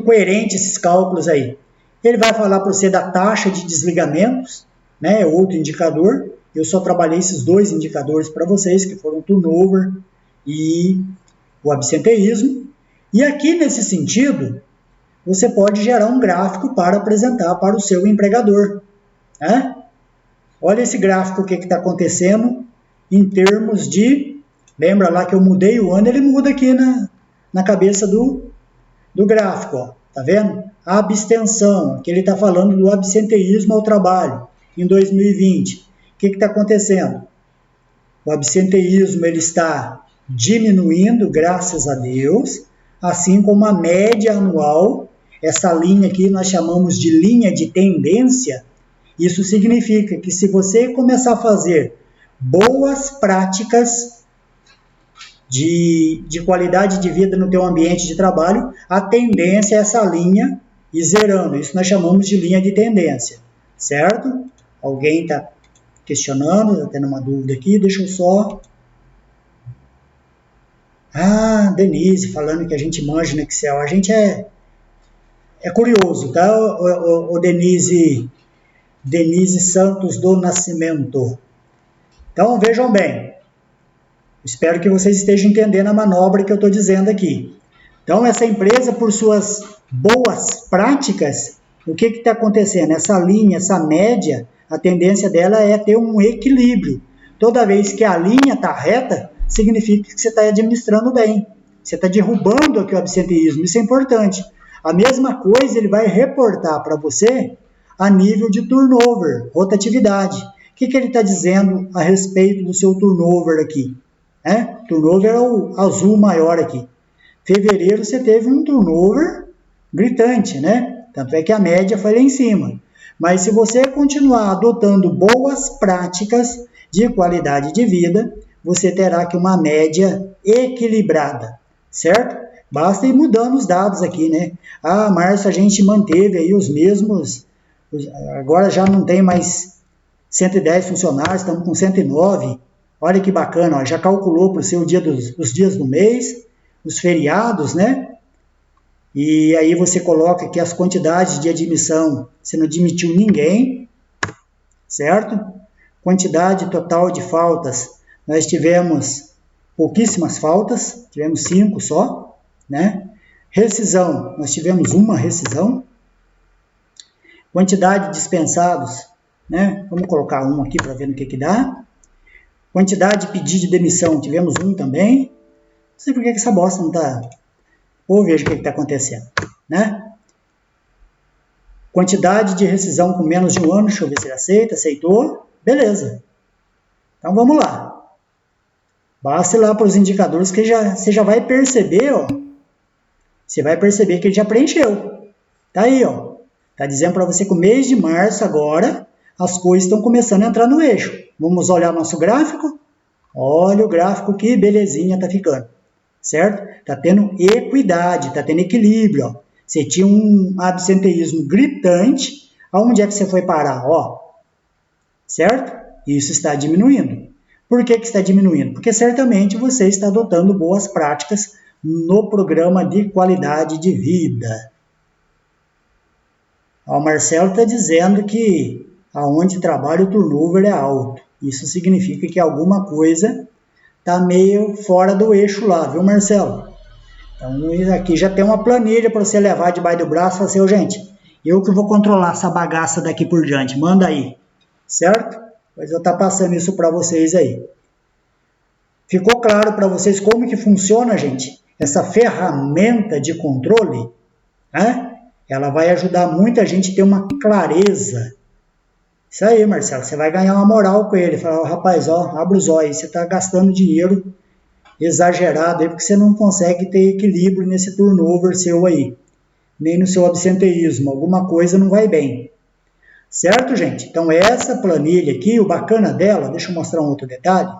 coerente esses cálculos aí. Ele vai falar para você da taxa de desligamentos, né, outro indicador. Eu só trabalhei esses 2 indicadores para vocês, que foram o turnover e o absenteísmo. E aqui, nesse sentido, você pode gerar um gráfico para apresentar para o seu empregador, né? Olha esse gráfico, o que está acontecendo em termos de... Lembra lá que eu mudei o ano, ele muda aqui na cabeça do gráfico, ó, tá vendo? A abstenção, que ele está falando do absenteísmo ao trabalho em 2020. O que está acontecendo? O absenteísmo ele está diminuindo, graças a Deus, assim como a média anual, essa linha aqui nós chamamos de linha de tendência. Isso significa que se você começar a fazer boas práticas de qualidade de vida no teu ambiente de trabalho, a tendência é essa linha ir zerando. Isso nós chamamos de linha de tendência, certo? Alguém está questionando, está tendo uma dúvida aqui, deixa eu só... Ah, Denise, falando que a gente manja no Excel. A gente é curioso, tá, o Denise Santos do Nascimento. Então, vejam bem. Espero que vocês estejam entendendo a manobra que eu estou dizendo aqui. Então, essa empresa, por suas boas práticas, o que está acontecendo? Essa linha, essa média, a tendência dela é ter um equilíbrio. Toda vez que a linha está reta, significa que você está administrando bem. Você está derrubando aqui o absenteísmo. Isso é importante. A mesma coisa ele vai reportar para você a nível de turnover, rotatividade. O que ele está dizendo a respeito do seu turnover aqui? Turnover é o azul maior aqui. Fevereiro você teve um turnover gritante, né? Tanto é que a média foi lá em cima. Mas se você continuar adotando boas práticas de qualidade de vida, você terá aqui uma média equilibrada, certo? Basta ir mudando os dados aqui, né? Ah, Márcio, a gente manteve aí os mesmos, agora já não tem mais 110 funcionários, estamos com 109. Olha que bacana, ó, já calculou para o seu dia os dias do mês, os feriados, né? E aí você coloca aqui as quantidades de admissão, você não admitiu ninguém, certo? Quantidade total de faltas, nós tivemos pouquíssimas faltas, tivemos 5 só, né? Rescisão, nós tivemos uma rescisão. Quantidade de dispensados, né? Vamos colocar um aqui para ver no que dá. Quantidade de pedido de demissão, tivemos um também. Não sei por que essa bosta não está... Ou veja o que está acontecendo, né? Quantidade de rescisão com menos de um ano, deixa eu ver se ele aceita, aceitou, beleza. Então vamos lá. Basta ir lá para os indicadores que você já vai perceber, ó. Você vai perceber que ele já preencheu. Tá aí, ó. Tá dizendo para você que o mês de março agora, as coisas estão começando a entrar no eixo. Vamos olhar nosso gráfico? Olha o gráfico que belezinha tá ficando. Certo? Tá tendo equidade, tá tendo equilíbrio, ó. Você tinha um absenteísmo gritante, aonde é que você foi parar? Ó, certo? Isso está diminuindo. Por que está diminuindo? Porque certamente você está adotando boas práticas no programa de qualidade de vida. Ó, o Marcelo está dizendo que aonde trabalha o turnover é alto. Isso significa que alguma coisa está meio fora do eixo lá, viu, Marcelo? Então, aqui já tem uma planilha para você levar debaixo do braço e falar assim, oh, gente, eu que vou controlar essa bagaça daqui por diante, manda aí, certo? Pois eu estou passando isso para vocês aí. Ficou claro para vocês como que funciona, gente? Essa ferramenta de controle, né? Ela vai ajudar muita gente a ter uma clareza. Isso aí, Marcelo, você vai ganhar uma moral com ele. Fala, oh, rapaz, ó, abre os olhos, você está gastando dinheiro exagerado aí, porque você não consegue ter equilíbrio nesse turnover seu aí, nem no seu absenteísmo, alguma coisa não vai bem. Certo, gente? Então, essa planilha aqui, o bacana dela, deixa eu mostrar um outro detalhe.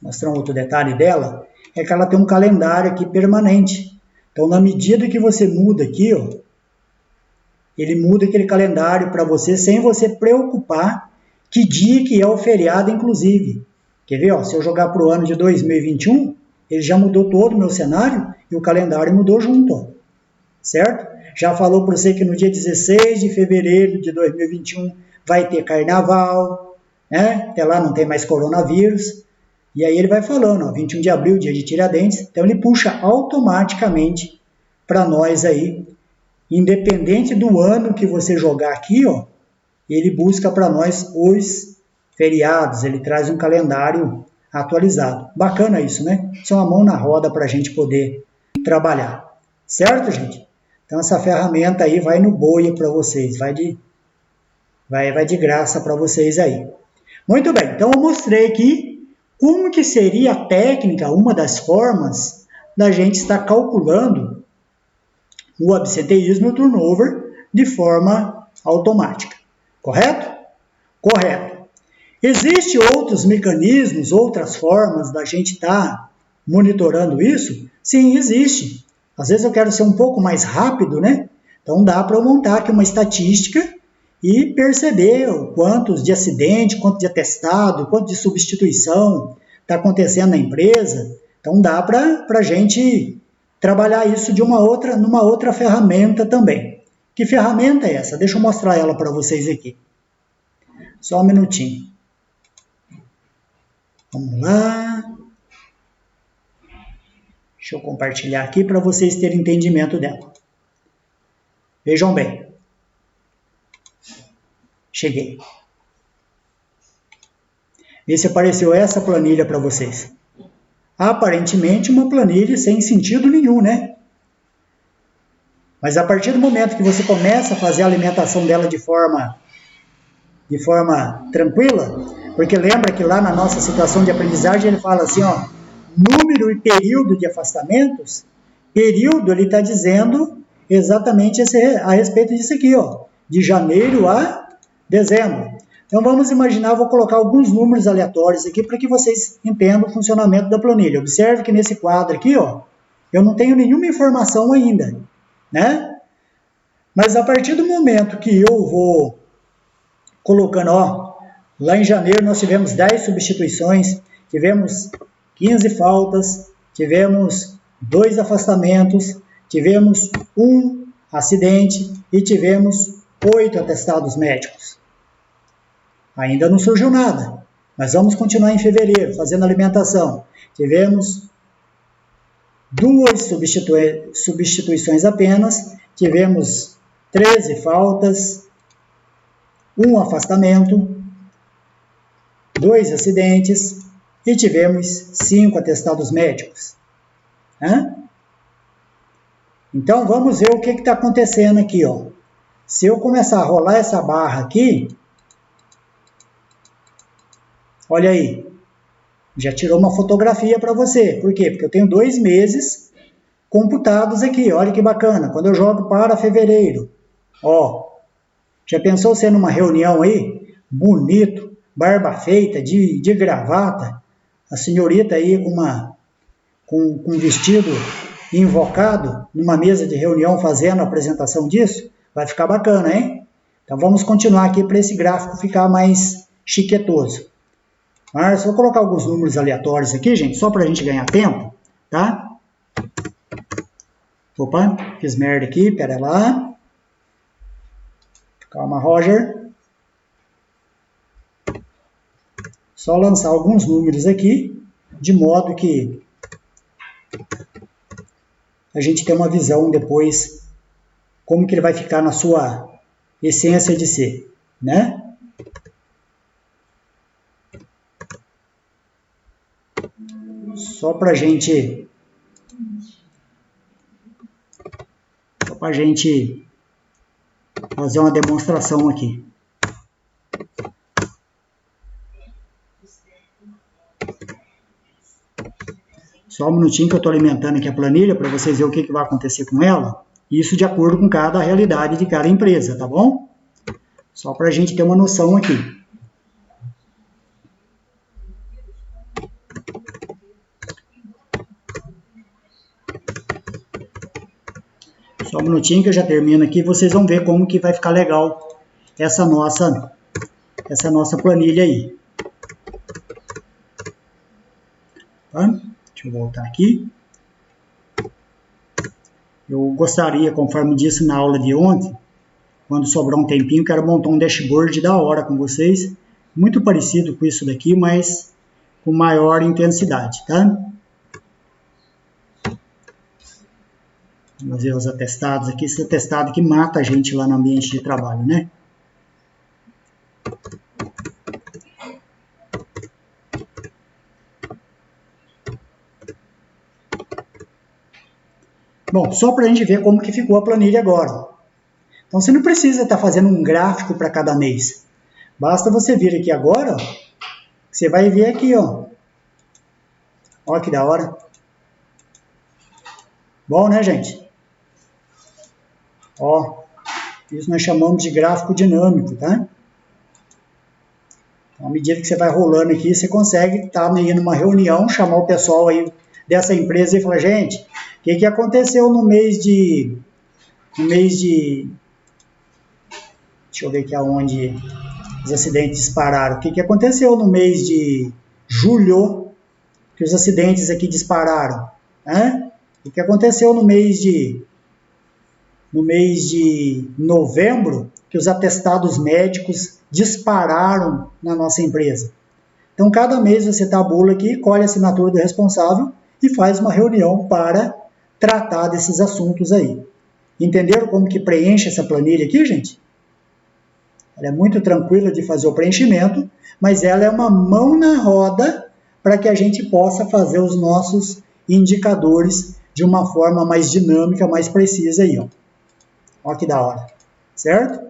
Mostrar um outro detalhe dela, é que ela tem um calendário aqui permanente. Então, na medida que você muda aqui, ó, ele muda aquele calendário para você, sem você preocupar que dia que é o feriado, inclusive. Quer ver? Ó, se eu jogar para o ano de 2021, ele já mudou todo o meu cenário e o calendário mudou junto. Ó, certo? Já falou para você que no dia 16 de fevereiro de 2021 vai ter carnaval, né? Até lá não tem mais coronavírus. E aí ele vai falando, ó, 21 de abril, dia de Tiradentes. Então ele puxa automaticamente para nós aí, independente do ano que você jogar aqui, ó, ele busca para nós os feriados, ele traz um calendário atualizado. Bacana isso, né? Isso é uma mão na roda para a gente poder trabalhar. Certo, gente? Então, essa ferramenta aí vai no boia para vocês, vai de graça para vocês aí. Muito bem, então eu mostrei aqui como que seria a técnica, uma das formas da gente estar calculando o absenteísmo e o turnover de forma automática. Correto? Correto. Existem outros mecanismos, outras formas da gente estar monitorando isso? Sim, existe. Às vezes eu quero ser um pouco mais rápido, né? Então dá para eu montar aqui uma estatística e perceber quantos de acidente, quanto de atestado, quanto de substituição está acontecendo na empresa. Então dá para a gente trabalhar isso numa outra ferramenta também. Que ferramenta é essa? Deixa eu mostrar ela para vocês aqui. Só um minutinho. Vamos lá. Deixa eu compartilhar aqui para vocês terem entendimento dela. Vejam bem. Cheguei. Vê se apareceu essa planilha para vocês. Aparentemente uma planilha sem sentido nenhum, né? Mas a partir do momento que você começa a fazer a alimentação dela de forma tranquila, porque lembra que lá na nossa situação de aprendizagem ele fala assim, ó, número e período de afastamentos, período ele está dizendo exatamente a respeito disso aqui, ó, de janeiro a dezembro. Então vamos imaginar, vou colocar alguns números aleatórios aqui para que vocês entendam o funcionamento da planilha. Observe que nesse quadro aqui, ó, eu não tenho nenhuma informação ainda, né? Mas a partir do momento que eu vou colocando, ó, lá em janeiro nós tivemos 10 substituições, tivemos 15 faltas, tivemos 2 afastamentos, tivemos um acidente e tivemos 8 atestados médicos. Ainda não surgiu nada, mas vamos continuar em fevereiro, fazendo alimentação. Tivemos 2 substituições apenas, tivemos 13 faltas, 1 afastamento, 2 acidentes e tivemos 5 atestados médicos. Então vamos ver o que está acontecendo aqui. Ó. Se eu começar a rolar essa barra aqui, olha aí, já tirou uma fotografia para você. Por quê? Porque eu tenho 2 meses computados aqui. Olha que bacana. Quando eu jogo para fevereiro, ó, já pensou ser numa reunião aí? Bonito, barba feita, de gravata, a senhorita aí com um vestido invocado, numa mesa de reunião fazendo a apresentação disso? Vai ficar bacana, hein? Então vamos continuar aqui para esse gráfico ficar mais chiquetoso. Mas vou colocar alguns números aleatórios aqui, gente, só para a gente ganhar tempo, tá? Opa, fiz merda aqui, pera lá. Calma, Roger. Só lançar alguns números aqui, de modo que a gente tem uma visão depois, como que ele vai ficar na sua essência de ser, né? Só para gente fazer uma demonstração aqui. Só um minutinho que eu estou alimentando aqui a planilha para vocês verem o que vai acontecer com ela. Isso de acordo com cada realidade de cada empresa, tá bom? Só para a gente ter uma noção aqui. Só um minutinho que eu já termino aqui, vocês vão ver como que vai ficar legal essa nossa planilha aí. Tá? Deixa eu voltar aqui. Eu gostaria, conforme disse na aula de ontem, quando sobrar um tempinho, quero montar um dashboard da hora com vocês, muito parecido com isso daqui, mas com maior intensidade, tá? Vamos ver os atestados aqui. Esse atestado que mata a gente lá no ambiente de trabalho, né? Bom, só para a gente ver como que ficou a planilha agora. Então, você não precisa estar fazendo um gráfico para cada mês. Basta você vir aqui agora, ó, você vai ver aqui, ó. Olha que da hora. Bom, né, gente? Ó, isso nós chamamos de gráfico dinâmico, tá? Então, à medida que você vai rolando aqui, você consegue estar aí numa reunião, chamar o pessoal aí dessa empresa e falar, gente, o que aconteceu no mês de... Deixa eu ver aqui aonde os acidentes dispararam. O que aconteceu no mês de julho que os acidentes aqui dispararam? Né? O que aconteceu no mês de novembro que os atestados médicos dispararam na nossa empresa? Então, cada mês você tabula aqui, colhe a assinatura do responsável e faz uma reunião para tratar desses assuntos aí. Entenderam como que preenche essa planilha aqui, gente? Ela é muito tranquila de fazer o preenchimento, mas ela é uma mão na roda para que a gente possa fazer os nossos indicadores de uma forma mais dinâmica, mais precisa aí, ó. Olha que da hora, certo?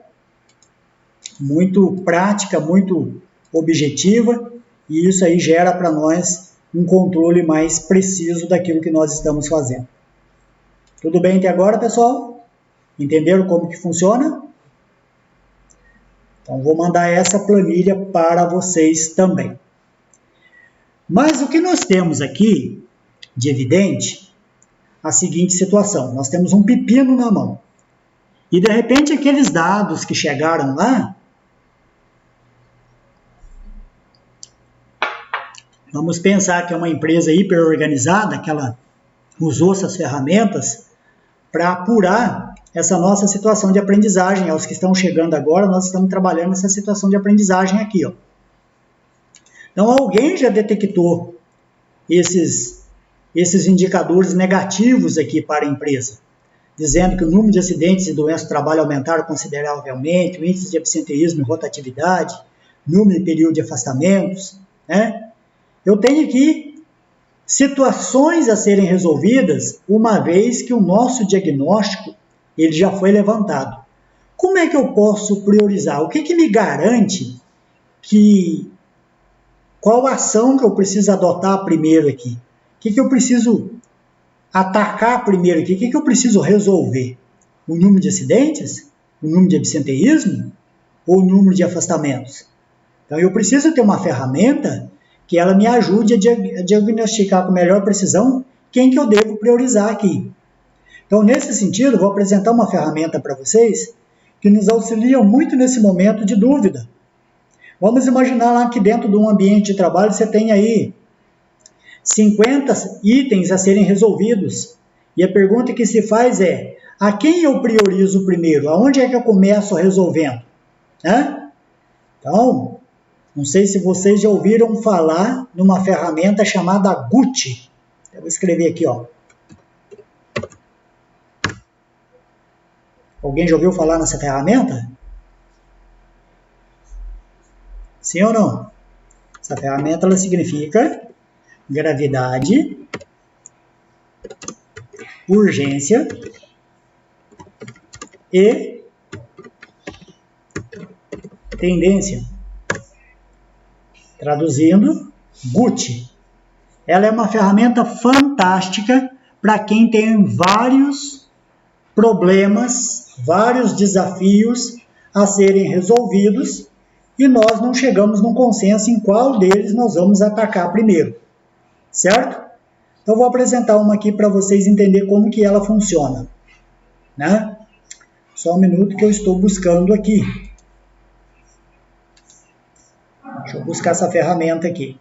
Muito prática, muito objetiva, e isso aí gera para nós um controle mais preciso daquilo que nós estamos fazendo. Tudo bem até agora, pessoal? Entenderam como que funciona? Então, vou mandar essa planilha para vocês também. Mas o que nós temos aqui de evidente, a seguinte situação. Nós temos um pepino na mão. E, de repente, aqueles dados que chegaram lá, vamos pensar que é uma empresa hiper organizada, que ela usou essas ferramentas para apurar essa nossa situação de aprendizagem. Aos que estão chegando agora, nós estamos trabalhando nessa situação de aprendizagem aqui, ó. Então, alguém já detectou esses indicadores negativos aqui para a empresa, dizendo que o número de acidentes e doenças do trabalho aumentaram consideravelmente, o índice de absenteísmo e rotatividade, número e período de afastamentos, né? Eu tenho aqui situações a serem resolvidas, uma vez que o nosso diagnóstico ele já foi levantado. Como é que eu posso priorizar? O que me garante que qual ação que eu preciso adotar primeiro aqui? O que eu preciso atacar primeiro aqui? O que eu preciso resolver? O número de acidentes? O número de absenteísmo? Ou o número de afastamentos? Então, eu preciso ter uma ferramenta que ela me ajude a diagnosticar com melhor precisão quem que eu devo priorizar aqui. Então, nesse sentido, vou apresentar uma ferramenta para vocês que nos auxilia muito nesse momento de dúvida. Vamos imaginar lá que dentro de um ambiente de trabalho você tem aí 50 itens a serem resolvidos. E a pergunta que se faz é, a quem eu priorizo primeiro? Aonde é que eu começo resolvendo? Né? Então, não sei se vocês já ouviram falar numa ferramenta chamada GUT. Eu vou escrever aqui, ó. Alguém já ouviu falar nessa ferramenta? Sim ou não? Essa ferramenta ela significa gravidade, urgência e tendência. Traduzindo, GUT. Ela é uma ferramenta fantástica para quem tem vários problemas, vários desafios a serem resolvidos e nós não chegamos num consenso em qual deles nós vamos atacar primeiro, certo? Então, vou apresentar uma aqui para vocês entenderem como que ela funciona, né? Só um minuto que eu estou buscando aqui. Deixa eu buscar essa ferramenta aqui.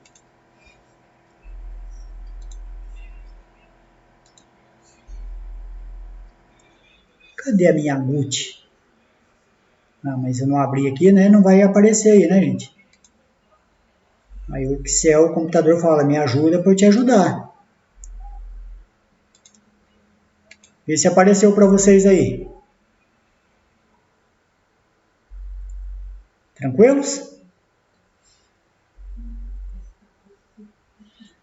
Cadê a minha GUT? Ah, mas eu não abri aqui, né? Não vai aparecer aí, né, gente? Aí o Excel, o computador fala, me ajuda para eu te ajudar. Vê se apareceu para vocês aí. Tranquilos?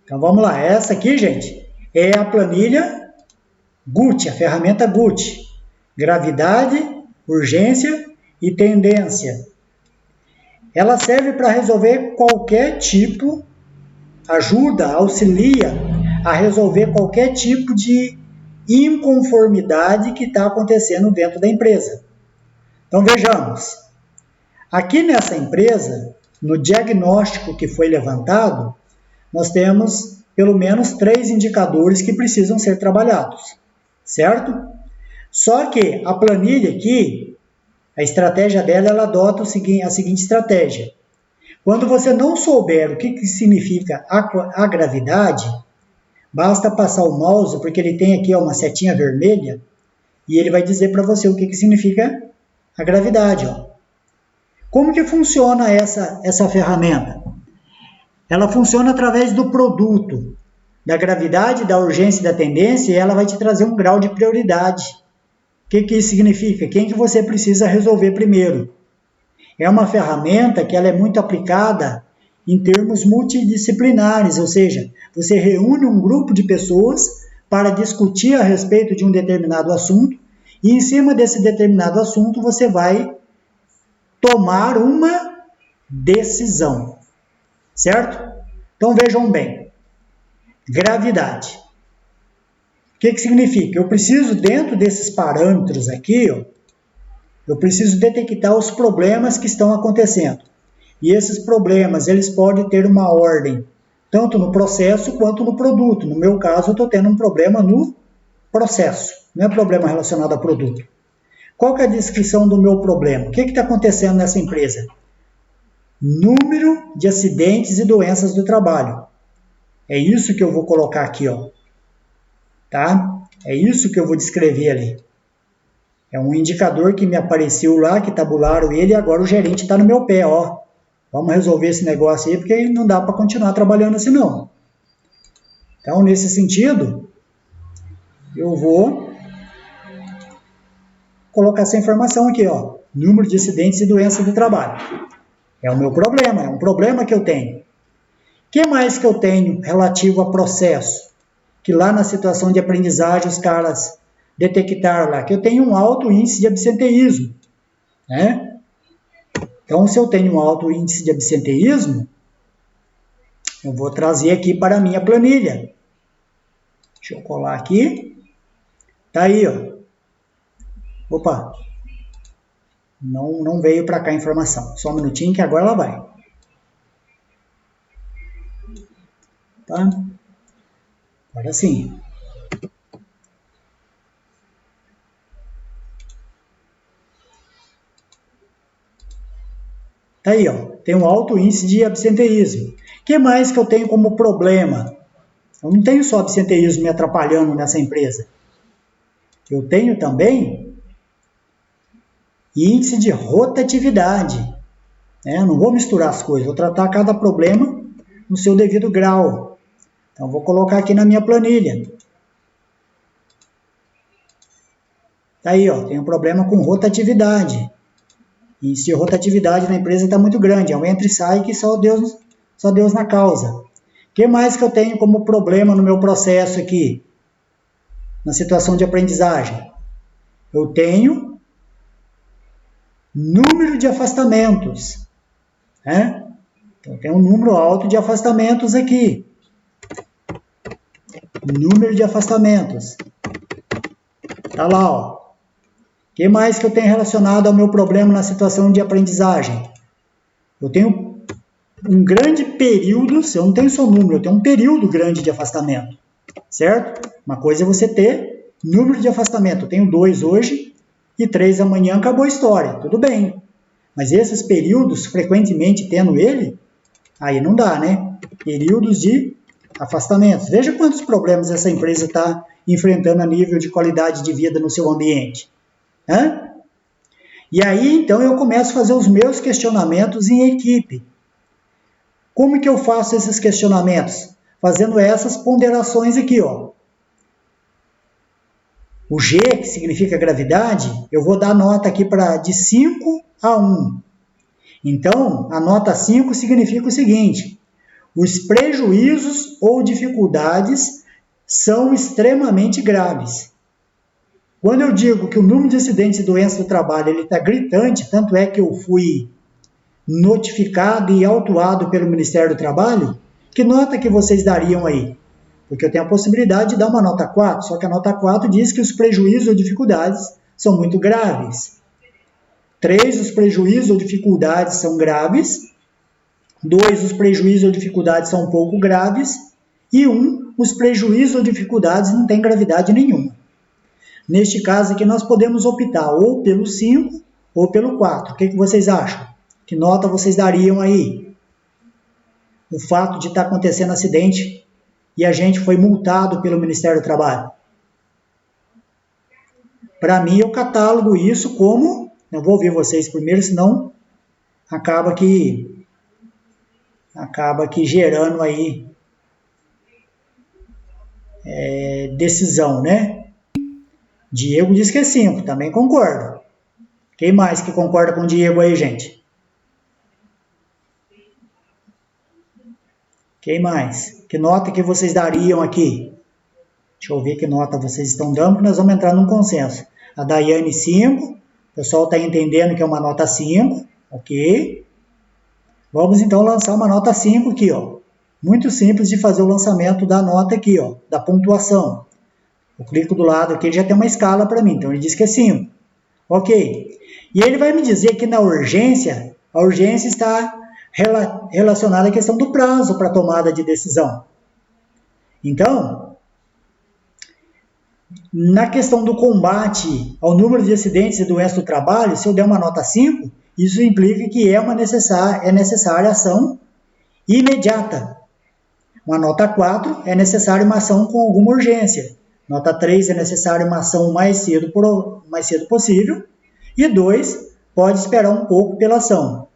Então vamos lá. Essa aqui, gente, é a planilha GUT, a ferramenta GUT. Gravidade, urgência e tendência. Ela serve para resolver qualquer tipo, ajuda, auxilia a resolver qualquer tipo de inconformidade que está acontecendo dentro da empresa. Então vejamos, aqui nessa empresa, no diagnóstico que foi levantado, nós temos pelo menos 3 indicadores que precisam ser trabalhados, certo? Só que a planilha aqui, a estratégia dela, ela adota a seguinte estratégia. Quando você não souber o que significa a gravidade, basta passar o mouse, porque ele tem aqui uma setinha vermelha, e ele vai dizer para você o que significa a gravidade. Ó. Como que funciona essa ferramenta? Ela funciona através do produto, da gravidade, da urgência e da tendência, e ela vai te trazer um grau de prioridade. O que isso significa? Quem que você precisa resolver primeiro? É uma ferramenta que ela é muito aplicada em termos multidisciplinares, ou seja, você reúne um grupo de pessoas para discutir a respeito de um determinado assunto e em cima desse determinado assunto você vai tomar uma decisão, certo? Então vejam bem, gravidade. O que significa? Eu preciso, dentro desses parâmetros aqui, ó, eu preciso detectar os problemas que estão acontecendo. E esses problemas, eles podem ter uma ordem, tanto no processo quanto no produto. No meu caso, eu estou tendo um problema no processo, não é problema relacionado a produto. Qual que é a descrição do meu problema? O que está acontecendo nessa empresa? Número de acidentes e doenças do trabalho. É isso que eu vou colocar aqui, ó. Tá? É isso que eu vou descrever ali. É um indicador que me apareceu lá, que tabularam ele, e agora o gerente está no meu pé, ó. Vamos resolver esse negócio aí, porque não dá para continuar trabalhando assim não. Então, nesse sentido, eu vou colocar essa informação aqui, ó. Número de acidentes e doenças do trabalho. É o meu problema, é um problema que eu tenho. O que mais que eu tenho relativo a processo? Que lá na situação de aprendizagem os caras detectaram lá que eu tenho um alto índice de absenteísmo, né? Então, se eu tenho um alto índice de absenteísmo, eu vou trazer aqui para a minha planilha. Deixa eu colar aqui. Tá aí, ó. Opa. Não veio para cá a informação. Só um minutinho que agora ela vai. Tá? Agora sim. Tá aí, ó. Tem um alto índice de absenteísmo. O que mais que eu tenho como problema? Eu não tenho só absenteísmo me atrapalhando nessa empresa. Eu tenho também índice de rotatividade. Eu não vou misturar as coisas, vou tratar cada problema no seu devido grau. Então, vou colocar aqui na minha planilha. Tá aí, ó, tem um problema com rotatividade. Índice de rotatividade na empresa está muito grande. É um entra e sai que só Deus na causa. O que mais que eu tenho como problema no meu processo aqui? Na situação de aprendizagem? Eu tenho número de afastamentos. Né? Então, tem um número alto de afastamentos aqui. Número de afastamentos. Tá lá, ó. O que mais que eu tenho relacionado ao meu problema na situação de aprendizagem? Eu tenho um grande período, eu não tenho só número, eu tenho um período grande de afastamento, certo? Uma coisa é você ter número de afastamento. Eu tenho 2 hoje e 3 amanhã, acabou a história, tudo bem. Mas esses períodos, frequentemente tendo ele, aí não dá, né? Períodos de afastamentos. Veja quantos problemas essa empresa está enfrentando a nível de qualidade de vida no seu ambiente. E aí, então, eu começo a fazer os meus questionamentos em equipe. Como que eu faço esses questionamentos? Fazendo essas ponderações aqui, ó. O G, que significa gravidade, eu vou dar nota aqui de 5 a 1. Então, a nota 5 significa o seguinte: os prejuízos ou dificuldades são extremamente graves. Quando eu digo que o número de acidentes e doenças do trabalho está gritante, tanto é que eu fui notificado e autuado pelo Ministério do Trabalho, que nota que vocês dariam aí? Porque eu tenho a possibilidade de dar uma nota 4, só que a nota 4 diz que os prejuízos ou dificuldades são muito graves. 3, os prejuízos ou dificuldades são graves. 2, os prejuízos ou dificuldades são um pouco graves. E 1, os prejuízos ou dificuldades não têm gravidade nenhuma. Neste caso aqui, nós podemos optar ou pelo 5 ou pelo 4. O que vocês acham? Que nota vocês dariam aí? O fato de estar acontecendo acidente e a gente foi multado pelo Ministério do Trabalho. Para mim, eu catalogo isso como... Eu vou ouvir vocês primeiro, senão acaba que gerando aí decisão, né? Diego diz que é 5, também concordo. Quem mais que concorda com o Diego aí, gente? Quem mais? Que nota que vocês dariam aqui? Deixa eu ver que nota vocês estão dando, porque nós vamos entrar num consenso. A Daiane, 5. O pessoal está entendendo que é uma nota 5. Ok. Vamos então lançar uma nota 5 aqui, ó. Muito simples de fazer o lançamento da nota aqui, ó, da pontuação. Eu clico do lado aqui, ele já tem uma escala para mim, então ele diz que é 5. Ok. E ele vai me dizer que na urgência, a urgência está relacionada à questão do prazo para tomada de decisão. Então, na questão do combate ao número de acidentes e doenças do trabalho, se eu der uma nota 5, isso implica que é necessária ação imediata. Uma nota 4 é necessária uma ação com alguma urgência. Nota 3, é necessário uma ação o mais cedo possível. E 2, pode esperar um pouco pela ação.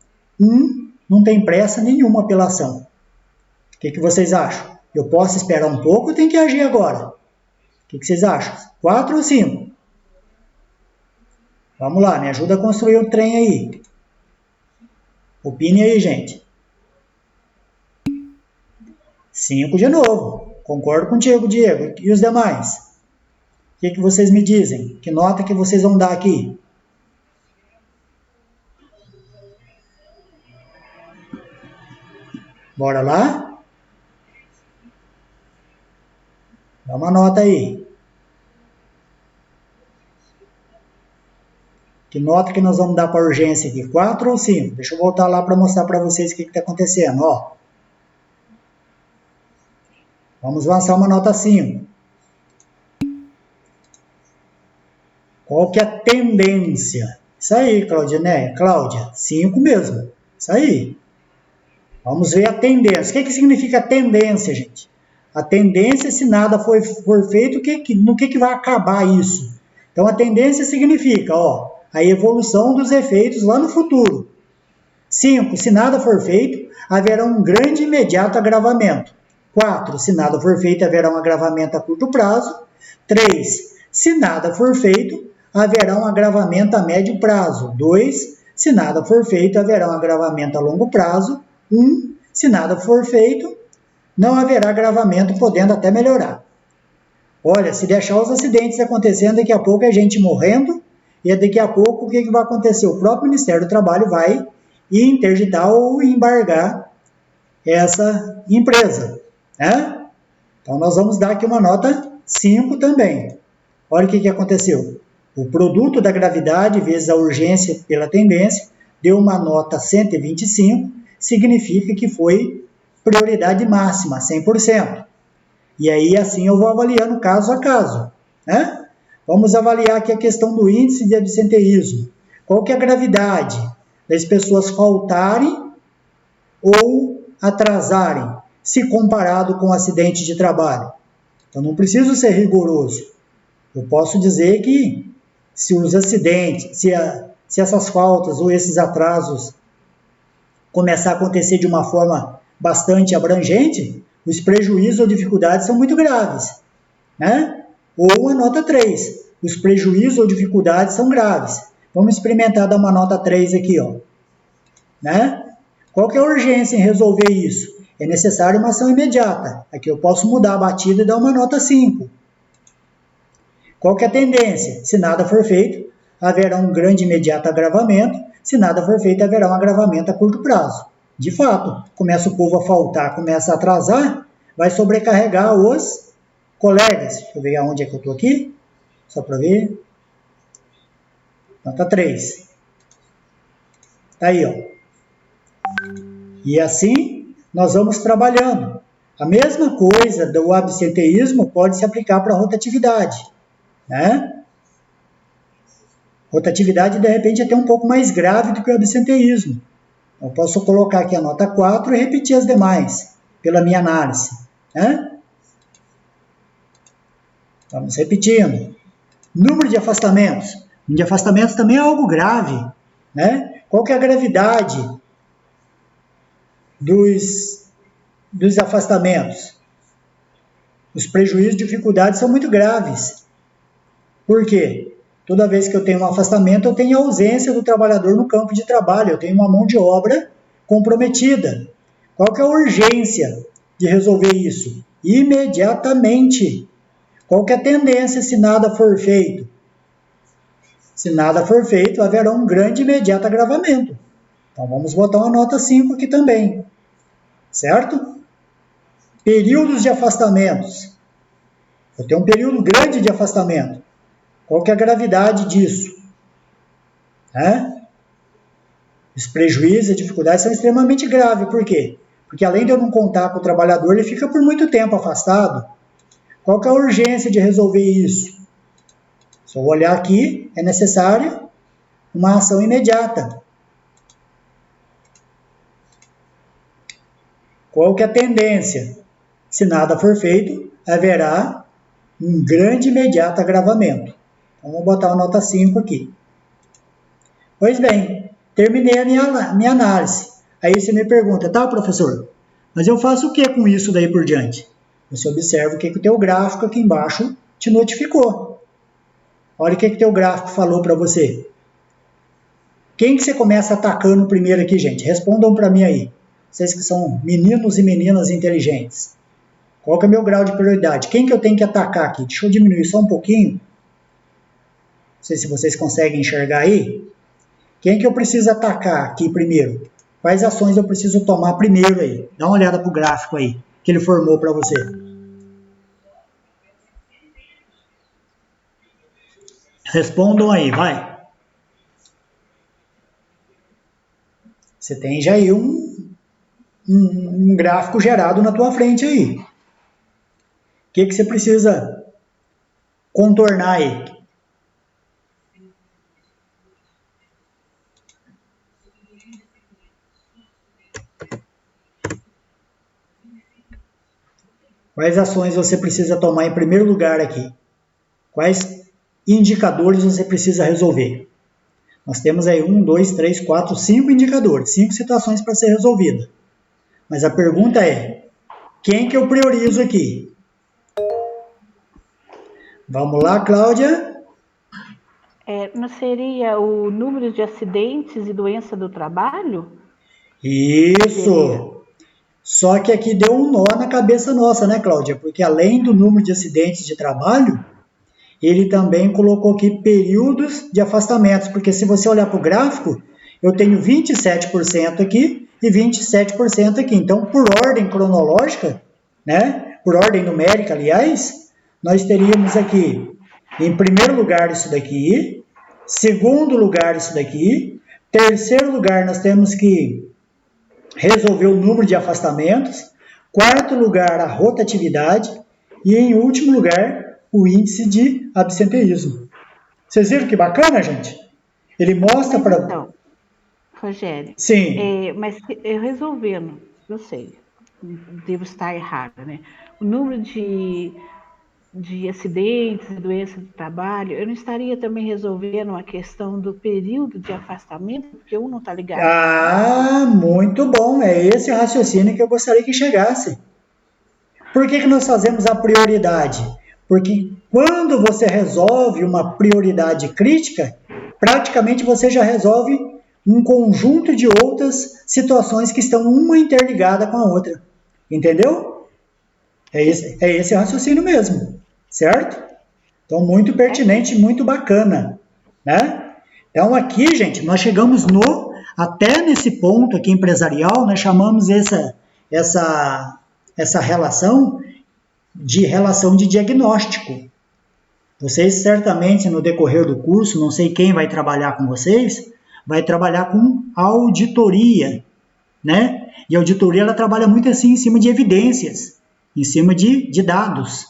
1, não tem pressa nenhuma pela ação. O que vocês acham? Eu posso esperar um pouco ou tenho que agir agora? O que vocês acham? 4 ou 5? Vamos lá, me ajuda a construir o trem aí. Opine aí, gente. 5 de novo. Concordo contigo, Diego. E os demais? O que vocês me dizem? Que nota que vocês vão dar aqui? Bora lá? Dá uma nota aí. Que nota que nós vamos dar para a urgência aqui? 4 ou 5? Deixa eu voltar lá para mostrar para vocês o que está acontecendo. Ó. Vamos lançar uma nota 5. Qual que é a tendência? Isso aí, Cláudia. 5 mesmo. Isso aí. Vamos ver a tendência. O que significa tendência, gente? A tendência, se nada for feito, no que vai acabar isso? Então, a tendência significa, ó, a evolução dos efeitos lá no futuro. 5, se nada for feito, haverá um grande e imediato agravamento. 4, se nada for feito, haverá um agravamento a curto prazo. 3, se nada for feito, haverá um agravamento a médio prazo. 2, se nada for feito, haverá um agravamento a longo prazo. 1, se nada for feito, não haverá agravamento, podendo até melhorar. Olha, se deixar os acidentes acontecendo, daqui a pouco é gente morrendo, e daqui a pouco o que vai acontecer? O próprio Ministério do Trabalho vai interditar ou embargar essa empresa. Né? Então, nós vamos dar aqui uma nota 5 também. Olha o que aconteceu. O produto da gravidade vezes a urgência pela tendência deu uma nota 125, significa que foi prioridade máxima, 100%. E aí, assim, eu vou avaliando caso a caso. Né? Vamos avaliar aqui a questão do índice de absenteísmo. Qual que é a gravidade das pessoas faltarem ou atrasarem, se comparado com um acidente de trabalho? Então, não preciso ser rigoroso. Eu posso dizer que se os acidentes, se essas faltas ou esses atrasos começar a acontecer de uma forma bastante abrangente, os prejuízos ou dificuldades são muito graves. Né? Ou a nota 3. Os prejuízos ou dificuldades são graves. Vamos experimentar dar uma nota 3 aqui. Ó. Né? Qual que é a urgência em resolver isso? É necessário uma ação imediata. Aqui eu posso mudar a batida e dar uma nota 5. Qual que é a tendência? Se nada for feito, haverá um grande imediato agravamento. Se nada for feito, haverá um agravamento a curto prazo. De fato, começa o povo a faltar, começa a atrasar, vai sobrecarregar os colegas. Deixa eu ver aonde é que eu estou aqui, só para ver. Nota 3. Está aí, ó. E assim, nós vamos trabalhando. A mesma coisa do absenteísmo pode se aplicar para a rotatividade. Né? Rotatividade, de repente, é até um pouco mais grave do que o absenteísmo. Eu posso colocar aqui a nota 4 e repetir as demais, pela minha análise. Né? Vamos repetindo. Número de afastamentos. O número de afastamentos também é algo grave. Né? Qual que é a gravidade dos afastamentos? Os prejuízos e dificuldades são muito graves. Por quê? Toda vez que eu tenho um afastamento, eu tenho a ausência do trabalhador no campo de trabalho, eu tenho uma mão de obra comprometida. Qual que é a urgência de resolver isso? Imediatamente. Qual que é a tendência se nada for feito? Se nada for feito, haverá um grande e imediato agravamento. Então, vamos botar uma nota 5 aqui também. Certo? Períodos de afastamentos. Eu tenho um período grande de afastamento. Qual que é a gravidade disso? Os prejuízos e dificuldades são extremamente graves. Por quê? Porque além de eu não contar com o trabalhador, ele fica por muito tempo afastado. Qual que é a urgência de resolver isso? Se eu olhar aqui, é necessário uma ação imediata. Qual que é a tendência? Se nada for feito, haverá um grande e imediato agravamento. Então, vamos botar uma nota 5 aqui. Pois bem, terminei a minha análise. Aí você me pergunta, tá, professor, mas eu faço o que com isso daí por diante? Você observa o que o teu gráfico aqui embaixo te notificou. Olha o que o teu gráfico falou para você. Quem que você começa atacando primeiro aqui, gente? Respondam para mim aí. Vocês que são meninos e meninas inteligentes. Qual que é o meu grau de prioridade? Quem que eu tenho que atacar aqui? Deixa eu diminuir só um pouquinho. Não sei se vocês conseguem enxergar aí. Quem que eu preciso atacar aqui primeiro? Quais ações eu preciso tomar primeiro aí? Dá uma olhada pro gráfico aí, que ele formou para você. Respondam aí, vai. Você tem já aí um gráfico gerado na tua frente aí. O que você precisa contornar aí? Quais ações você precisa tomar em primeiro lugar aqui? Quais indicadores você precisa resolver? Nós temos aí 1, 2, 3, 4, 5 indicadores, 5 situações para ser resolvida. Mas a pergunta é, quem que eu priorizo aqui? Vamos lá, Cláudia? Não seria o número de acidentes e doença do trabalho? Isso! Só que aqui deu um nó na cabeça nossa, né, Cláudia? Porque além do número de acidentes de trabalho, ele também colocou aqui períodos de afastamentos, porque se você olhar para o gráfico, eu tenho 27% aqui e 27% aqui. Então, por ordem cronológica, né, por ordem numérica, aliás, nós teríamos aqui, em primeiro lugar, isso daqui, segundo lugar, isso daqui, terceiro lugar, nós temos que resolver o número de afastamentos, quarto lugar, a rotatividade, e em último lugar, o índice de absenteísmo. Vocês viram que bacana, gente? Ele mostra para... Então, Rogério, Sim. mas eu resolvendo, eu sei, devo estar errada, né? O número de acidentes e doenças do trabalho, eu não estaria também resolvendo a questão do período de afastamento, porque um não está ligado. Ah, muito bom. É esse o raciocínio que eu gostaria que chegasse. Por que nós fazemos a prioridade? Porque quando você resolve uma prioridade crítica, praticamente você já resolve um conjunto de outras situações que estão uma interligada com a outra. Entendeu? É esse raciocínio mesmo, certo? Então, muito pertinente, muito bacana, né? Então, aqui, gente, nós chegamos até nesse ponto aqui empresarial, nós chamamos essa relação de diagnóstico. Vocês certamente no decorrer do curso, não sei quem vai trabalhar com vocês, vai trabalhar com auditoria, né? E a auditoria ela trabalha muito assim em cima de evidências, em cima de dados.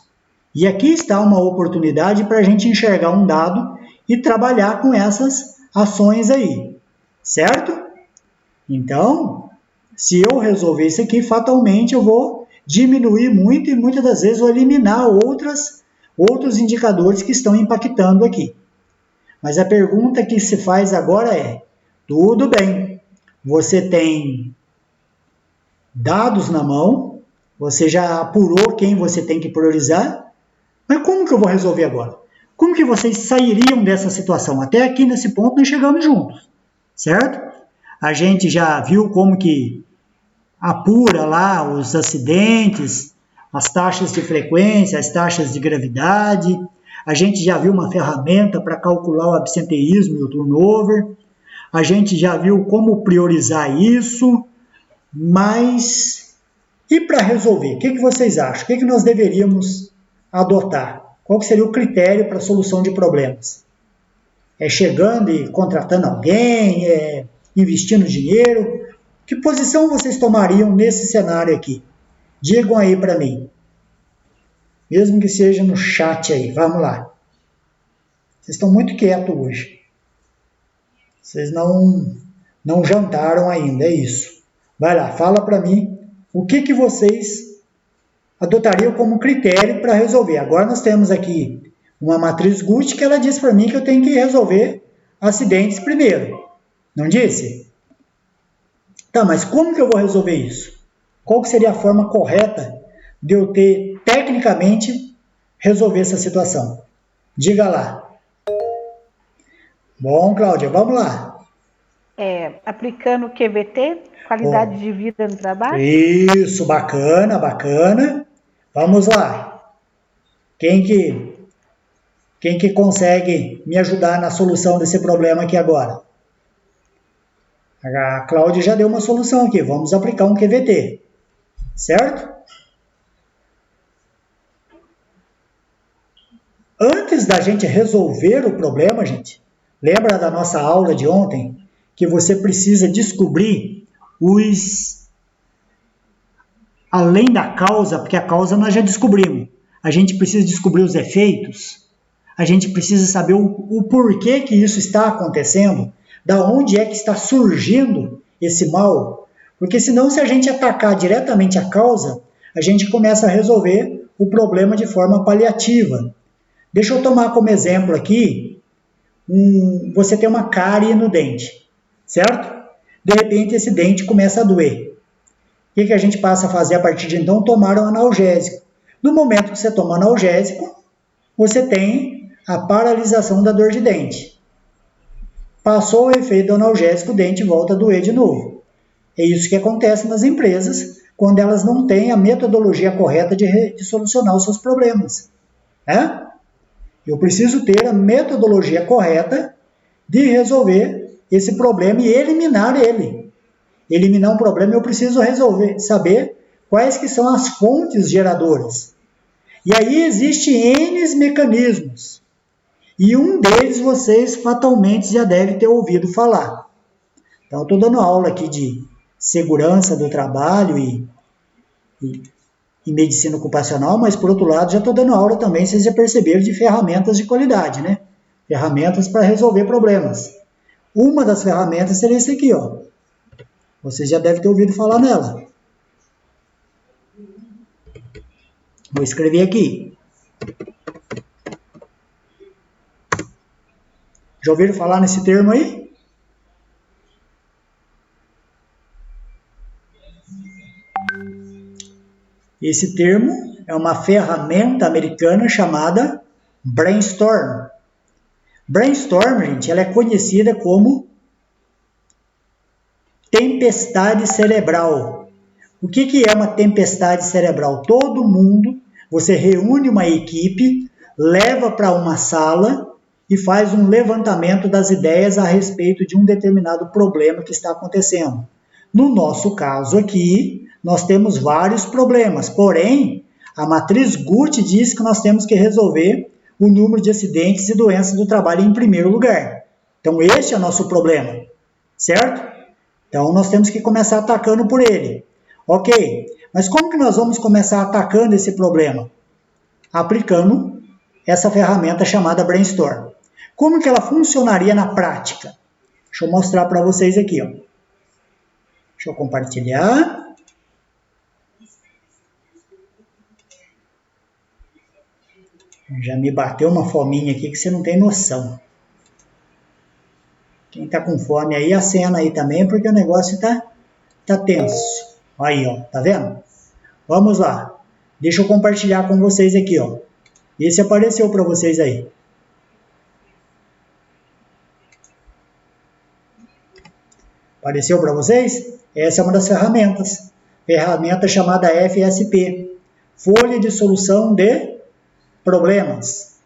E aqui está uma oportunidade para a gente enxergar um dado e trabalhar com essas ações aí, certo? Então, se eu resolver isso aqui, fatalmente eu vou diminuir muito e muitas das vezes vou eliminar outros indicadores que estão impactando aqui. Mas a pergunta que se faz agora é, tudo bem, você tem dados na mão, você já apurou quem você tem que priorizar, mas como que eu vou resolver agora? Como que vocês sairiam dessa situação? Até aqui nesse ponto nós chegamos juntos, certo? A gente já viu como que apura lá os acidentes, as taxas de frequência, as taxas de gravidade. A gente já viu uma ferramenta para calcular o absenteísmo e o turnover. A gente já viu como priorizar isso, mas e para resolver? O que vocês acham? O que nós deveríamos adotar? Qual que seria o critério para a solução de problemas? É chegando e contratando alguém? É investindo dinheiro? Que posição vocês tomariam nesse cenário aqui? Digam aí para mim. Mesmo que seja no chat aí. Vamos lá. Vocês estão muito quietos hoje. Vocês não jantaram ainda, é isso. Vai lá, fala para mim o que vocês adotaria como critério para resolver. Agora nós temos aqui uma matriz Guth que ela diz para mim que eu tenho que resolver acidentes primeiro. Não disse? Tá, mas como que eu vou resolver isso? Qual que seria a forma correta de eu ter, tecnicamente, resolver essa situação? Diga lá. Bom, Cláudia, vamos lá. Aplicando o QVT, qualidade de vida no trabalho? Isso, bacana, bacana. Vamos lá. Quem que consegue me ajudar na solução desse problema aqui agora? A Cláudia já deu uma solução aqui. Vamos aplicar um QVT. Certo? Antes da gente resolver o problema, gente, lembra da nossa aula de ontem? Que você precisa descobrir além da causa, porque a causa nós já descobrimos. A gente precisa descobrir os efeitos. A gente precisa saber o porquê que isso está acontecendo, da onde é que está surgindo esse mal. Porque senão, se a gente atacar diretamente a causa, a gente começa a resolver o problema de forma paliativa. Deixa eu tomar como exemplo aqui, você tem uma cárie no dente, certo? De repente esse dente começa a doer. O que a gente passa a fazer a partir de então? Tomar um analgésico. No momento que você toma analgésico, você tem a paralisação da dor de dente. Passou o efeito do analgésico, o dente volta a doer de novo. É isso que acontece nas empresas, quando elas não têm a metodologia correta de solucionar os seus problemas. Né? Eu preciso ter a metodologia correta de resolver esse problema e eliminar ele. Eliminar um problema, eu preciso saber quais que são as fontes geradoras. E aí existem N mecanismos. E um deles vocês fatalmente já devem ter ouvido falar. Então, eu estou dando aula aqui de segurança do trabalho e medicina ocupacional, mas por outro lado já estou dando aula também, vocês já perceberam, de ferramentas de qualidade, né? Ferramentas para resolver problemas. Uma das ferramentas seria esse aqui, ó. Vocês já devem ter ouvido falar nela. Vou escrever aqui. Já ouviram falar nesse termo aí? Esse termo é uma ferramenta americana chamada Brainstorm. Brainstorm, gente, ela é conhecida como tempestade cerebral. O que é uma tempestade cerebral? Todo mundo, você reúne uma equipe, leva para uma sala e faz um levantamento das ideias a respeito de um determinado problema que está acontecendo. No nosso caso aqui, nós temos vários problemas, porém, a matriz Guth diz que nós temos que resolver o número de acidentes e doenças do trabalho em primeiro lugar. Então, este é o nosso problema, certo? Então, nós temos que começar atacando por ele. Ok, mas como que nós vamos começar atacando esse problema? Aplicando essa ferramenta chamada Brainstorm. Como que ela funcionaria na prática? Deixa eu mostrar para vocês aqui, ó. Deixa eu compartilhar. Já me bateu uma fominha aqui que você não tem noção. Quem tá com fome aí, acena aí também, porque o negócio tá tenso. Aí, ó, tá vendo? Vamos lá. Deixa eu compartilhar com vocês aqui, ó. Esse apareceu para vocês aí. Apareceu para vocês? Essa é uma das ferramentas. Ferramenta chamada FSP. Folha de Solução de Problemas.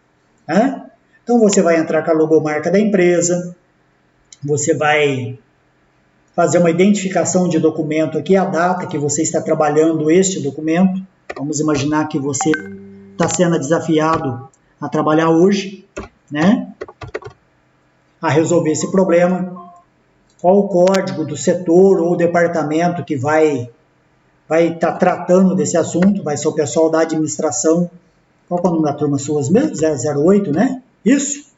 Né? Então, você vai entrar com a logomarca da empresa. Você vai fazer uma identificação de documento aqui, a data que você está trabalhando este documento. Vamos imaginar que você está sendo desafiado a trabalhar hoje, né? A resolver esse problema. Qual o código do setor ou departamento que vai estar tratando desse assunto? Vai ser o pessoal da administração. Qual é o nome da turma suas mesmo? 008, né? Isso?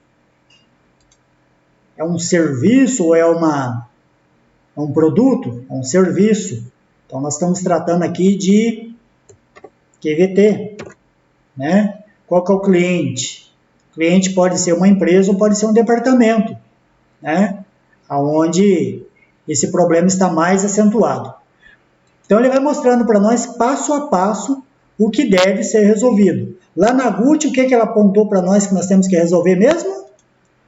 É um serviço ou é um produto? É um serviço. Então, nós estamos tratando aqui de QVT, né? Qual que é o cliente? O cliente pode ser uma empresa ou pode ser um departamento, né? Onde esse problema está mais acentuado. Então ele vai mostrando para nós passo a passo o que deve ser resolvido. Lá na GUT, o que ela apontou para nós que nós temos que resolver mesmo?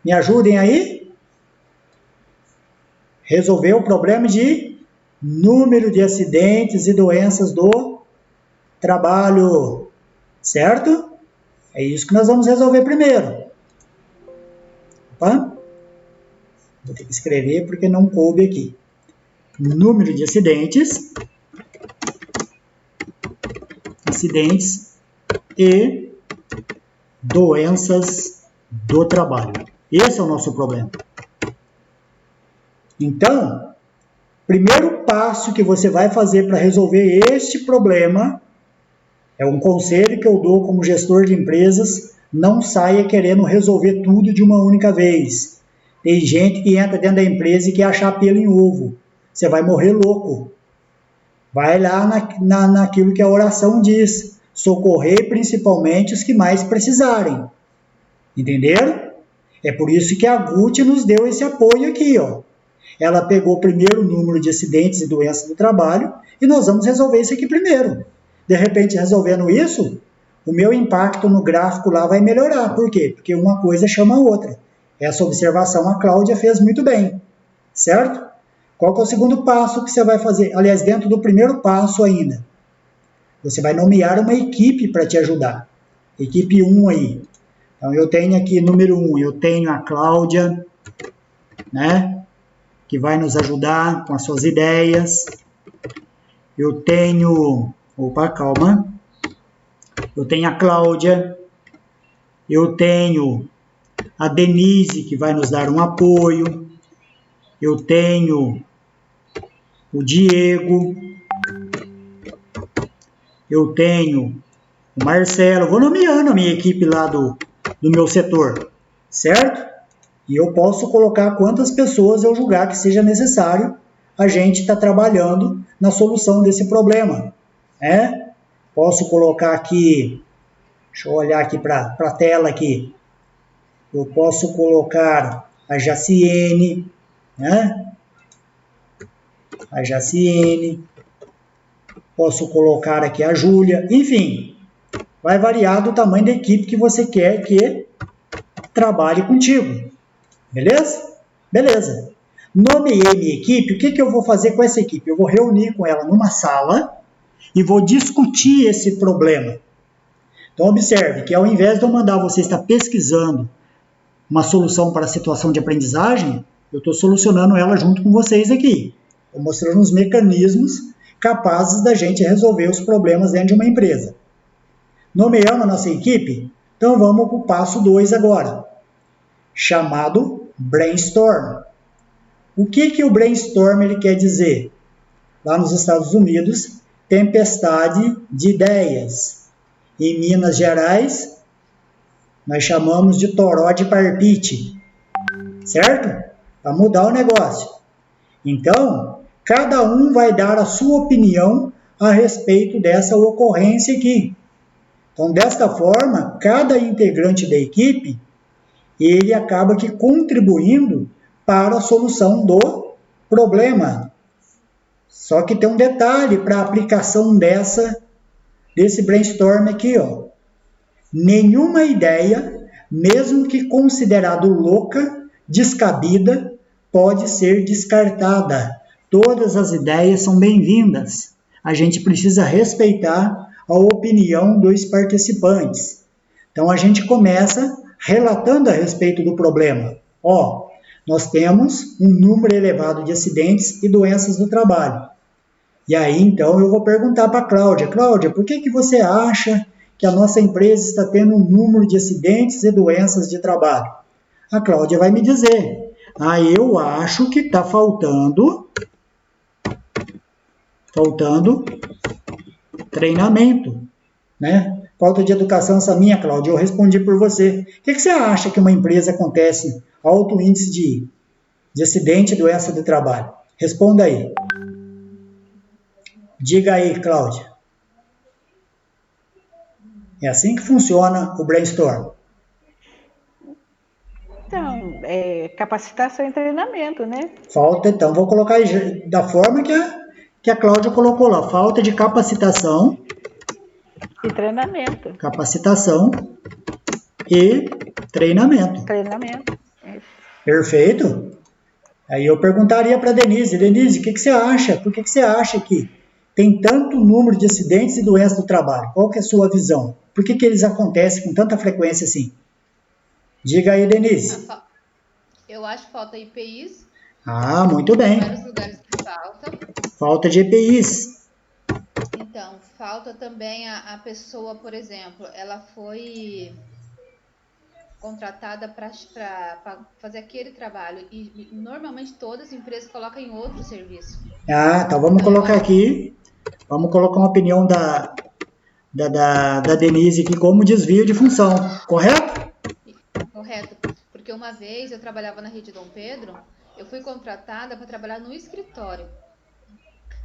Me ajudem aí? Resolver o problema de número de acidentes e doenças do trabalho, certo? É isso que nós vamos resolver primeiro. Opa, vou ter que escrever porque não coube aqui. Número de acidentes e doenças do trabalho. Esse é o nosso problema. Então, primeiro passo que você vai fazer para resolver este problema é um conselho que eu dou como gestor de empresas: não saia querendo resolver tudo de uma única vez. Tem gente que entra dentro da empresa e quer achar pelo em ovo. Você vai morrer louco. Vai lá naquilo que a oração diz: socorrer principalmente os que mais precisarem. Entenderam? É por isso que a GUT nos deu esse apoio aqui, ó. Ela pegou primeiro o número de acidentes e doenças do trabalho e nós vamos resolver isso aqui primeiro. De repente, resolvendo isso, o meu impacto no gráfico lá vai melhorar. Por quê? Porque uma coisa chama a outra. Essa observação a Cláudia fez muito bem, certo? Qual que é o segundo passo que você vai fazer? Aliás, dentro do primeiro passo ainda, você vai nomear uma equipe para te ajudar. Equipe 1 aí. Então, eu tenho aqui, número 1, eu tenho a Cláudia, né? Que vai nos ajudar com as suas ideias. Eu tenho... Opa, calma. Eu tenho a Cláudia. Eu tenho a Denise, que vai nos dar um apoio. Eu tenho o Diego. Eu tenho o Marcelo. Vou nomeando a minha equipe lá do meu setor, certo? E eu posso colocar quantas pessoas eu julgar que seja necessário a gente estar trabalhando na solução desse problema, né? Posso colocar aqui, deixa eu olhar aqui para a tela aqui, eu posso colocar a Jaciene, né? A Jaciene, posso colocar aqui a Júlia, enfim, vai variar do tamanho da equipe que você quer que trabalhe contigo. Beleza? Beleza. Nomeei minha equipe, o que eu vou fazer com essa equipe? Eu vou reunir com ela numa sala e vou discutir esse problema. Então, observe que ao invés de eu mandar você estar pesquisando uma solução para a situação de aprendizagem, eu estou solucionando ela junto com vocês aqui. Estou mostrando os mecanismos capazes da gente resolver os problemas dentro de uma empresa. Nomeamos a nossa equipe? Então, vamos para o passo 2 agora, chamado brainstorm. O que o brainstorm ele quer dizer? Lá nos Estados Unidos, tempestade de ideias. Em Minas Gerais, nós chamamos de toró de parpite, certo? Para mudar o negócio. Então, cada um vai dar a sua opinião a respeito dessa ocorrência aqui. Então, desta forma, cada integrante da equipe ele acaba que contribuindo para a solução do problema. Só que tem um detalhe para a aplicação desse brainstorm aqui, ó. Nenhuma ideia, mesmo que considerada louca, descabida, pode ser descartada. Todas as ideias são bem-vindas. A gente precisa respeitar a opinião dos participantes. Então, a gente começa relatando a respeito do problema. Ó, nós temos um número elevado de acidentes e doenças do trabalho. E aí, então, eu vou perguntar para a Cláudia. Cláudia, por que você acha que a nossa empresa está tendo um número de acidentes e doenças de trabalho? A Cláudia vai me dizer. Eu acho que está faltando treinamento, né? Falta de educação essa minha, Cláudia, eu respondi por você. O que você acha que uma empresa acontece alto índice de acidente e doença do trabalho? Responda aí. Diga aí, Cláudia. É assim que funciona o brainstorm. Então, capacitação e treinamento, né? Falta, então, vou colocar aí da forma que a Cláudia colocou lá. Falta de capacitação E treinamento. Capacitação e treinamento. Treinamento. Perfeito? Aí eu perguntaria para Denise, o que você acha? Por que você acha que tem tanto número de acidentes e doenças do trabalho? Qual que é a sua visão? Por que eles acontecem com tanta frequência assim? Diga aí, Denise. Eu acho que falta IPIs. Ah, muito bem. Em vários lugares que falta. Falta de EPIs. Então, falta também a pessoa, por exemplo, ela foi contratada para fazer aquele trabalho e normalmente todas as empresas colocam em outro serviço. Ah, então vamos colocar aqui, vamos colocar uma opinião da Denise aqui como desvio de função, correto? Correto, porque uma vez eu trabalhava na Rede Dom Pedro, eu fui contratada para trabalhar no escritório.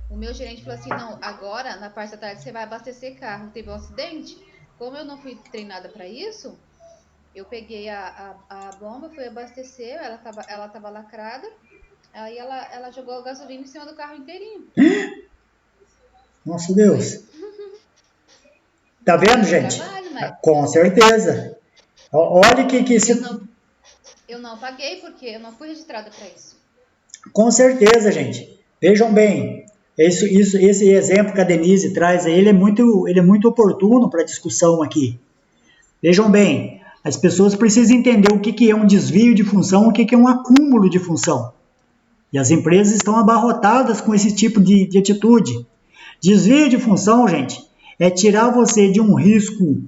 O meu gerente falou assim, não, agora na parte da tarde você vai abastecer carro, teve um acidente. Como eu não fui treinada para isso, eu peguei a bomba, fui abastecer, ela tava lacrada, aí ela jogou a gasolina em cima do carro inteirinho. Nossa Deus. Tá vendo, gente? Trabalho, mas Com certeza. Olha que se... eu não paguei porque eu não fui registrada para isso. Com certeza, gente. Vejam bem, esse exemplo que a Denise traz aí, ele é muito oportuno para a discussão aqui. Vejam bem, as pessoas precisam entender o que é um desvio de função, o que é um acúmulo de função. E as empresas estão abarrotadas com esse tipo de atitude. Desvio de função, gente, é tirar você de um risco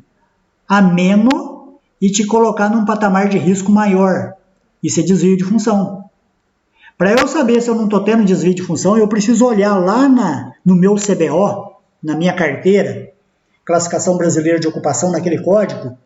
ameno e te colocar num patamar de risco maior. Isso é desvio de função. Para eu saber se eu não estou tendo desvio de função, eu preciso olhar lá no meu CBO, na minha carteira, Classificação Brasileira de Ocupação, naquele código,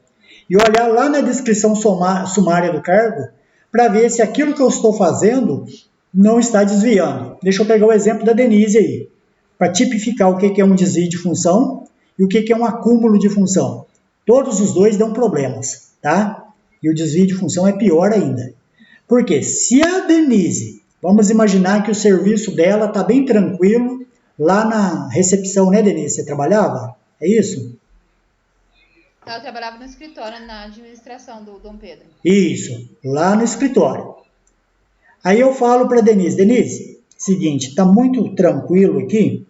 e olhar lá na descrição sumária do cargo, para ver se aquilo que eu estou fazendo não está desviando. Deixa eu pegar o exemplo da Denise aí, para tipificar o que é um desvio de função e o que é um acúmulo de função. Todos os dois dão problemas, tá? E o desvio de função é pior ainda. Porque se a Denise, vamos imaginar que o serviço dela está bem tranquilo, lá na recepção, né, Denise? Você trabalhava? É isso? Eu trabalhava no escritório, na administração do Dom Pedro. Isso, lá no escritório. Aí eu falo para Denise, seguinte, está muito tranquilo aqui,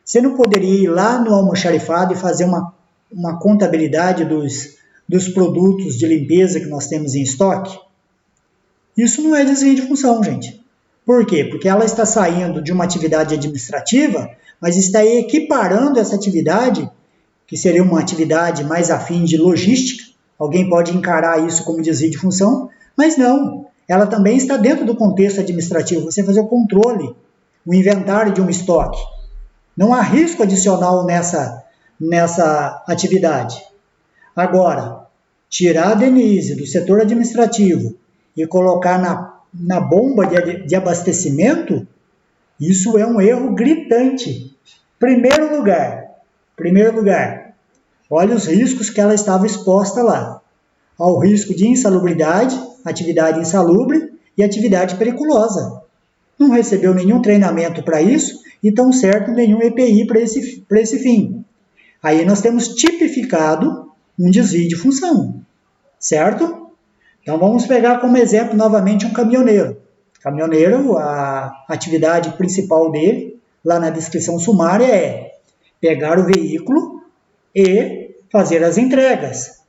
você não poderia ir lá no almoxarifado e fazer uma contabilidade dos produtos de limpeza que nós temos em estoque? Isso não é desvio de função, gente. Por quê? Porque ela está saindo de uma atividade administrativa, mas está equiparando essa atividade, que seria uma atividade mais afim de logística. Alguém pode encarar isso como desvio de função, mas não. Ela também está dentro do contexto administrativo. Você fazer o controle, o inventário de um estoque. Não há risco adicional nessa atividade. Agora, tirar a Denise do setor administrativo e colocar na bomba de abastecimento, isso é um erro gritante. Primeiro lugar, olha os riscos que ela estava exposta lá. Ao risco de insalubridade, atividade insalubre e atividade periculosa. Não recebeu nenhum treinamento para isso e tão certo nenhum EPI para esse fim. Aí nós temos tipificado um desvio de função, certo? Então vamos pegar como exemplo novamente um caminhoneiro. Caminhoneiro, a atividade principal dele, lá na descrição sumária, é pegar o veículo e fazer as entregas.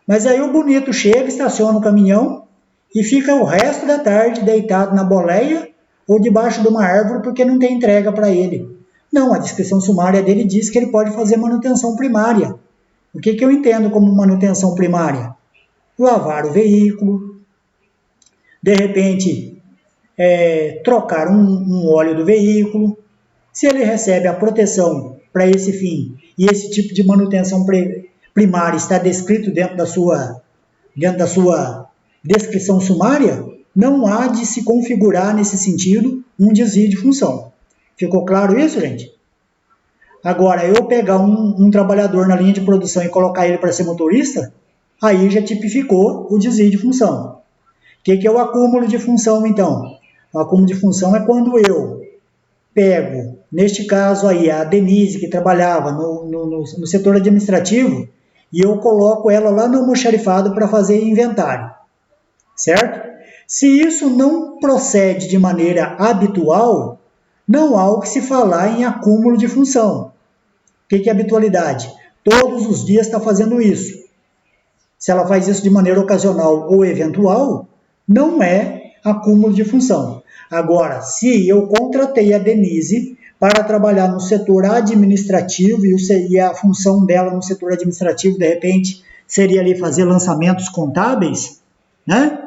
Mas aí o bonito chega, estaciona o caminhão e fica o resto da tarde deitado na boleia ou debaixo de uma árvore porque não tem entrega para ele. Não, a descrição sumária dele diz que ele pode fazer manutenção primária. O que eu entendo como manutenção primária? Lavar o veículo, de repente trocar um óleo do veículo. Se ele recebe a proteção para esse fim e esse tipo de manutenção primária está descrito dentro da sua descrição sumária, não há de se configurar nesse sentido um desvio de função. Ficou claro isso, gente? Agora, eu pegar um trabalhador na linha de produção e colocar ele para ser motorista, aí já tipificou o desvio de função. O que é o acúmulo de função, então? O acúmulo de função é quando eu pego, neste caso aí, a Denise, que trabalhava no setor administrativo, e eu coloco ela lá no almoxarifado para fazer inventário, certo? Se isso não procede de maneira habitual, não há o que se falar em acúmulo de função. O que é habitualidade? Todos os dias está fazendo isso. Se ela faz isso de maneira ocasional ou eventual, não é acúmulo de função. Agora, se eu contratei a Denise para trabalhar no setor administrativo e a função dela no setor administrativo, de repente, seria ali fazer lançamentos contábeis, né?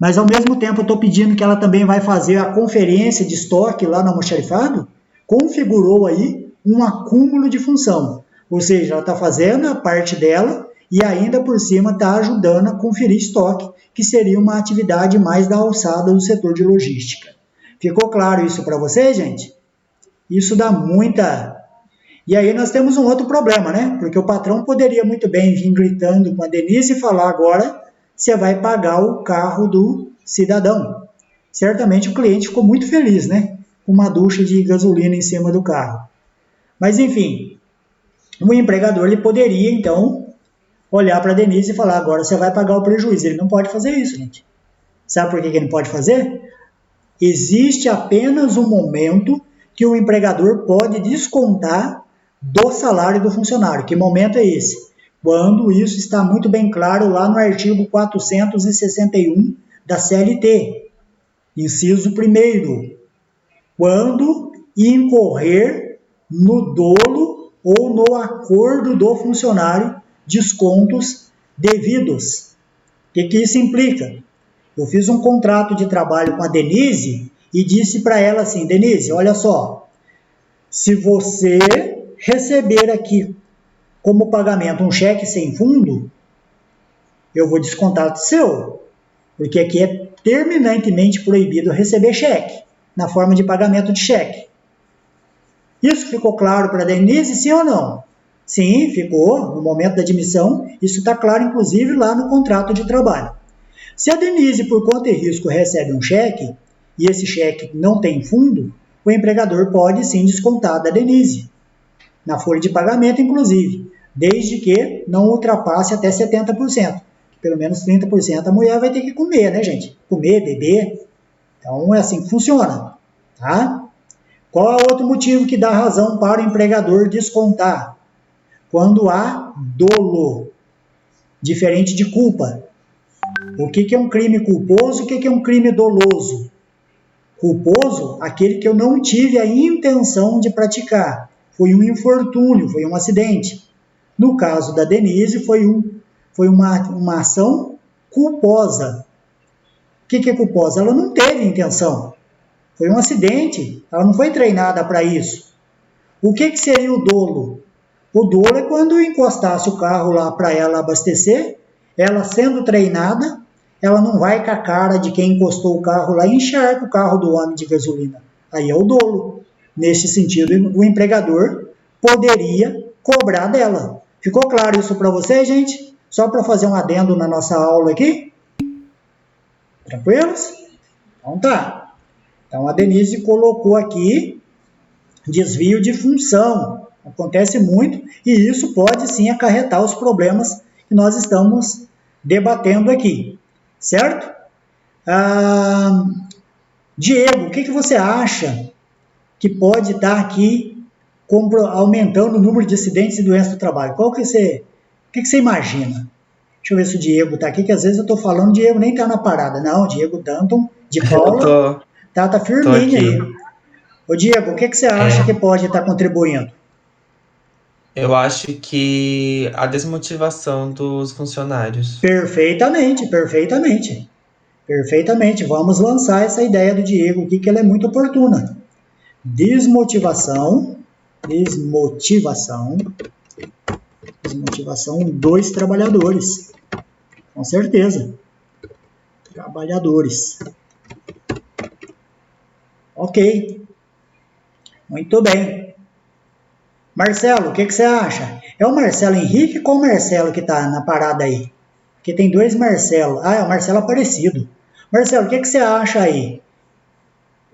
Mas ao mesmo tempo eu estou pedindo que ela também vai fazer a conferência de estoque lá no almoxarifado, configurou aí um acúmulo de função. Ou seja, ela está fazendo a parte dela e ainda por cima está ajudando a conferir estoque, que seria uma atividade mais da alçada do setor de logística. Ficou claro isso para vocês, gente? Isso dá muita... E aí nós temos um outro problema, né? Porque o patrão poderia muito bem vir gritando com a Denise e falar agora você vai pagar o carro do cidadão. Certamente o cliente ficou muito feliz, né? Com uma ducha de gasolina em cima do carro. Mas enfim, o empregador ele poderia então olhar para a Denise e falar agora você vai pagar o prejuízo. Ele não pode fazer isso, gente. Sabe por que ele não pode fazer? Existe apenas um momento que o empregador pode descontar do salário do funcionário. Que momento é esse? Quando isso está muito bem claro lá no artigo 461 da CLT, inciso 1º, quando incorrer no dolo ou no acordo do funcionário descontos devidos. O que isso implica? Eu fiz um contrato de trabalho com a Denise e disse para ela assim, Denise, olha só, se você receber aqui como pagamento um cheque sem fundo, eu vou descontar do seu, porque aqui é terminantemente proibido receber cheque, na forma de pagamento de cheque. Isso ficou claro para a Denise, sim ou não? Sim, ficou, no momento da admissão, isso está claro inclusive lá no contrato de trabalho. Se a Denise, por conta e risco, recebe um cheque, e esse cheque não tem fundo, o empregador pode sim descontar da Denise, na folha de pagamento inclusive, desde que não ultrapasse até 70%. Pelo menos 30% a mulher vai ter que comer, né, gente? Comer, beber. Então é assim que funciona, tá? Qual é outro motivo que dá razão para o empregador descontar? Quando há dolo, diferente de culpa. O que é um crime culposo? O que é um crime doloso? Culposo, aquele que eu não tive a intenção de praticar. Foi um infortúnio, foi um acidente. No caso da Denise, foi uma ação culposa. O que é culposa? Ela não teve intenção. Foi um acidente, ela não foi treinada para isso. O que seria o dolo? O dolo é quando eu encostasse o carro lá para ela abastecer, ela sendo treinada, ela não vai com a cara de quem encostou o carro lá e encharca o carro do homem de gasolina. Aí é o dolo. Nesse sentido, o empregador poderia cobrar dela. Ficou claro isso para vocês, gente? Só para fazer um adendo na nossa aula aqui? Tranquilos? Então tá. Então a Denise colocou aqui desvio de função. Acontece muito e isso pode sim acarretar os problemas que nós estamos debatendo aqui. Certo? Diego, o que você acha que pode estar aqui aumentando o número de acidentes e doenças do trabalho? O que você imagina? Deixa eu ver se o Diego está aqui, que às vezes eu estou falando, o Diego nem está na parada. Não, o Diego Danton, de Paula, tá firminho aí. Ô Diego, o que você acha que pode estar contribuindo? Eu acho que a desmotivação dos funcionários. Perfeitamente. Vamos lançar essa ideia do Diego aqui, que ela é muito oportuna. Desmotivação dos trabalhadores. Com certeza. Trabalhadores. Ok. Muito bem. Marcelo, o que você acha? É o Marcelo Henrique? Qual Marcelo que está na parada aí? Porque tem dois Marcelo. Ah, é o Marcelo Aparecido. Marcelo, o que você acha aí?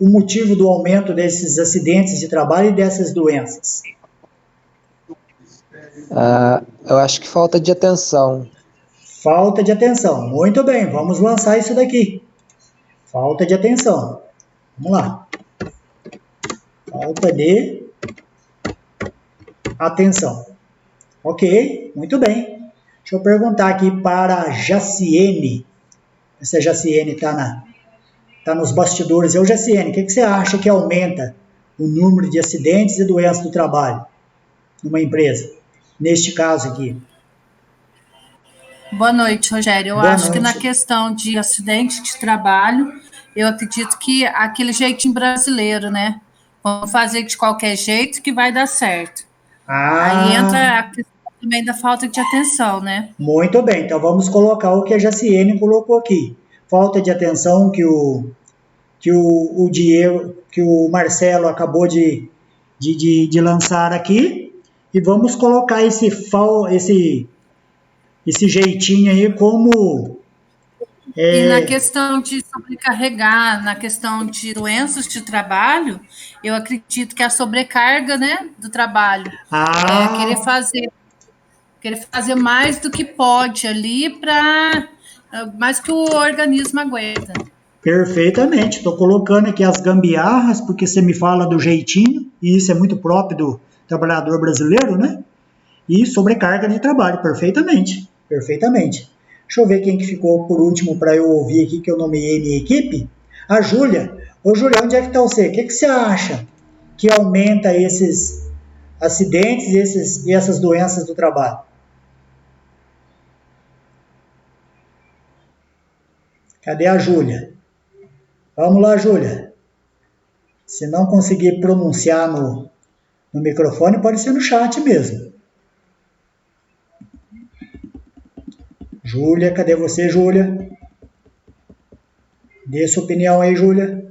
O motivo do aumento desses acidentes de trabalho e dessas doenças? Eu acho que falta de atenção. Falta de atenção. Muito bem, vamos lançar isso daqui. Falta de atenção. Vamos lá. Falta de atenção. Ok, muito bem. Deixa eu perguntar aqui para a Jaciene. Essa Jaciene está nos bastidores. Jaciene, o que você acha que aumenta o número de acidentes e doenças do trabalho numa empresa? Neste caso aqui. Boa noite, Rogério. Eu acho que na questão de acidente de trabalho, eu acredito que aquele jeitinho brasileiro, né? Vamos fazer de qualquer jeito que vai dar certo. Aí entra a questão também da falta de atenção, né? Muito bem, então vamos colocar o que a Jaciene colocou aqui. Falta de atenção que o Diego, que o Marcelo acabou de lançar aqui. E vamos colocar esse jeitinho aí como... E na questão de sobrecarregar, na questão de doenças de trabalho, eu acredito que a sobrecarga, né, do trabalho, querer fazer mais do que pode ali, para mais que o organismo aguenta. Perfeitamente, estou colocando aqui as gambiarras, porque você me fala do jeitinho, e isso é muito próprio do trabalhador brasileiro, né? E sobrecarga de trabalho, perfeitamente. Deixa eu ver quem que ficou por último para eu ouvir aqui, que eu nomeei minha equipe. A Júlia. Ô, Júlia, onde é que está você? O que você acha que aumenta esses acidentes e essas doenças do trabalho? Cadê a Júlia? Vamos lá, Júlia. Se não conseguir pronunciar no microfone, pode ser no chat mesmo. Júlia, cadê você, Júlia? Dê sua opinião aí, Júlia.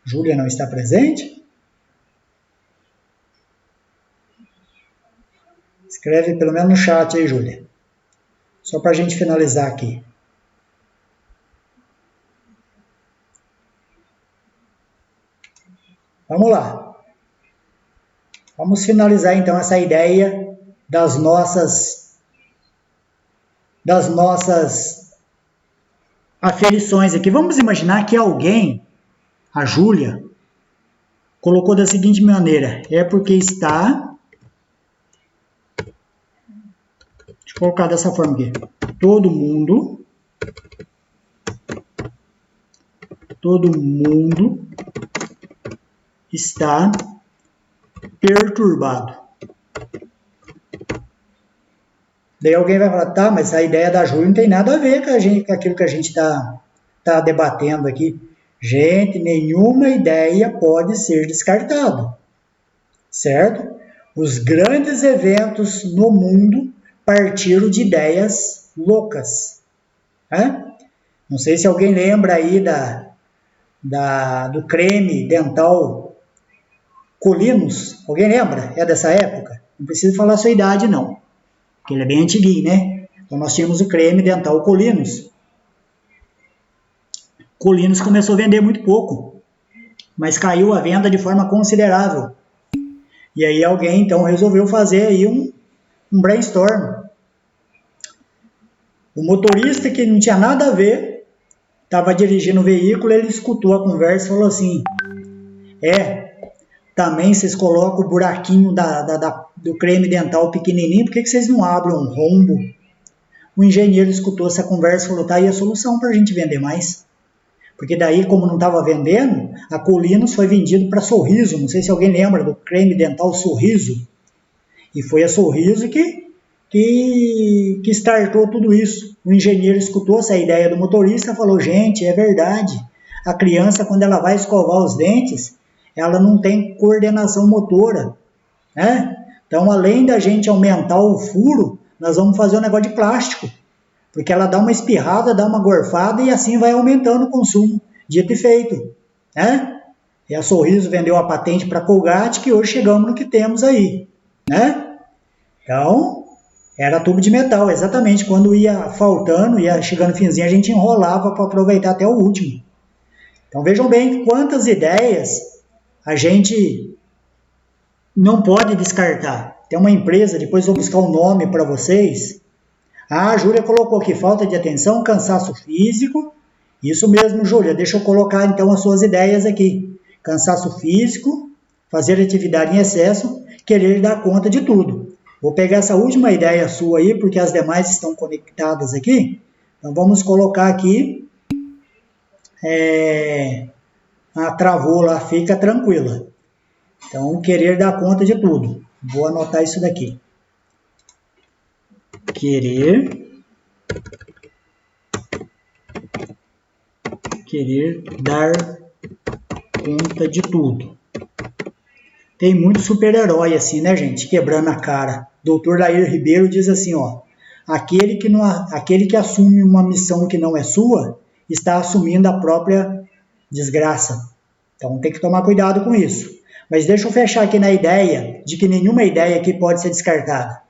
Júlia não está presente? Escreve pelo menos no chat aí, Júlia. Só para a gente finalizar aqui. Vamos lá. Vamos finalizar então essa ideia das nossas aferições aqui. Vamos imaginar que alguém, a Júlia, colocou da seguinte maneira: é porque está... Deixa eu colocar dessa forma aqui. Todo mundo está perturbado. Daí alguém vai falar, tá, mas a ideia da Júlia não tem nada a ver com aquilo que a gente está debatendo aqui. Gente, nenhuma ideia pode ser descartada, certo? Os grandes eventos no mundo partiram de ideias loucas. Né? Não sei se alguém lembra aí do creme dental Colinos. Alguém lembra? É dessa época? Não preciso falar a sua idade, não. Porque ele é bem antiguinho, né? Então nós tínhamos o creme dental Colinos. Colinos começou a vender muito pouco, mas caiu a venda de forma considerável. E aí alguém então resolveu fazer aí um brainstorm. O motorista, que não tinha nada a ver, estava dirigindo o veículo, ele escutou a conversa e falou assim, também vocês colocam o buraquinho do creme dental pequenininho, por que vocês não abrem um rombo? O engenheiro escutou essa conversa e falou, tá aí a solução para a gente vender mais. Porque daí, como não estava vendendo, a Colinos foi vendido para Sorriso. Não sei se alguém lembra do creme dental Sorriso. E foi a Sorriso que startou tudo isso. O engenheiro escutou essa ideia do motorista e falou, gente, é verdade. A criança, quando ela vai escovar os dentes, ela não tem coordenação motora. Né? Então, além da gente aumentar o furo, nós vamos fazer um negócio de plástico. Porque ela dá uma espirrada, dá uma gorfada e assim vai aumentando o consumo. dito e feito, né? E a Sorriso vendeu a patente para a Colgate, que hoje chegamos no que temos aí, né? Então, era tubo de metal, exatamente. Quando ia faltando, ia chegando finzinho, a gente enrolava para aproveitar até o último. Então, vejam bem quantas ideias a gente não pode descartar. Tem uma empresa, depois vou buscar um nome para vocês. A Júlia colocou aqui, falta de atenção, cansaço físico. Isso mesmo, Júlia, deixa eu colocar então as suas ideias aqui. Cansaço físico, fazer atividade em excesso, querer dar conta de tudo. Vou pegar essa última ideia sua aí, porque as demais estão conectadas aqui. Então vamos colocar aqui. Travou lá, fica tranquila. Então, querer dar conta de tudo. Vou anotar isso daqui. Querer dar conta de tudo. Tem muito super-herói assim, né, gente? Quebrando a cara. Dr. Lair Ribeiro diz assim, ó. Aquele que assume uma missão que não é sua, está assumindo a própria desgraça. Então, tem que tomar cuidado com isso. Mas deixa eu fechar aqui na ideia de que nenhuma ideia aqui pode ser descartada.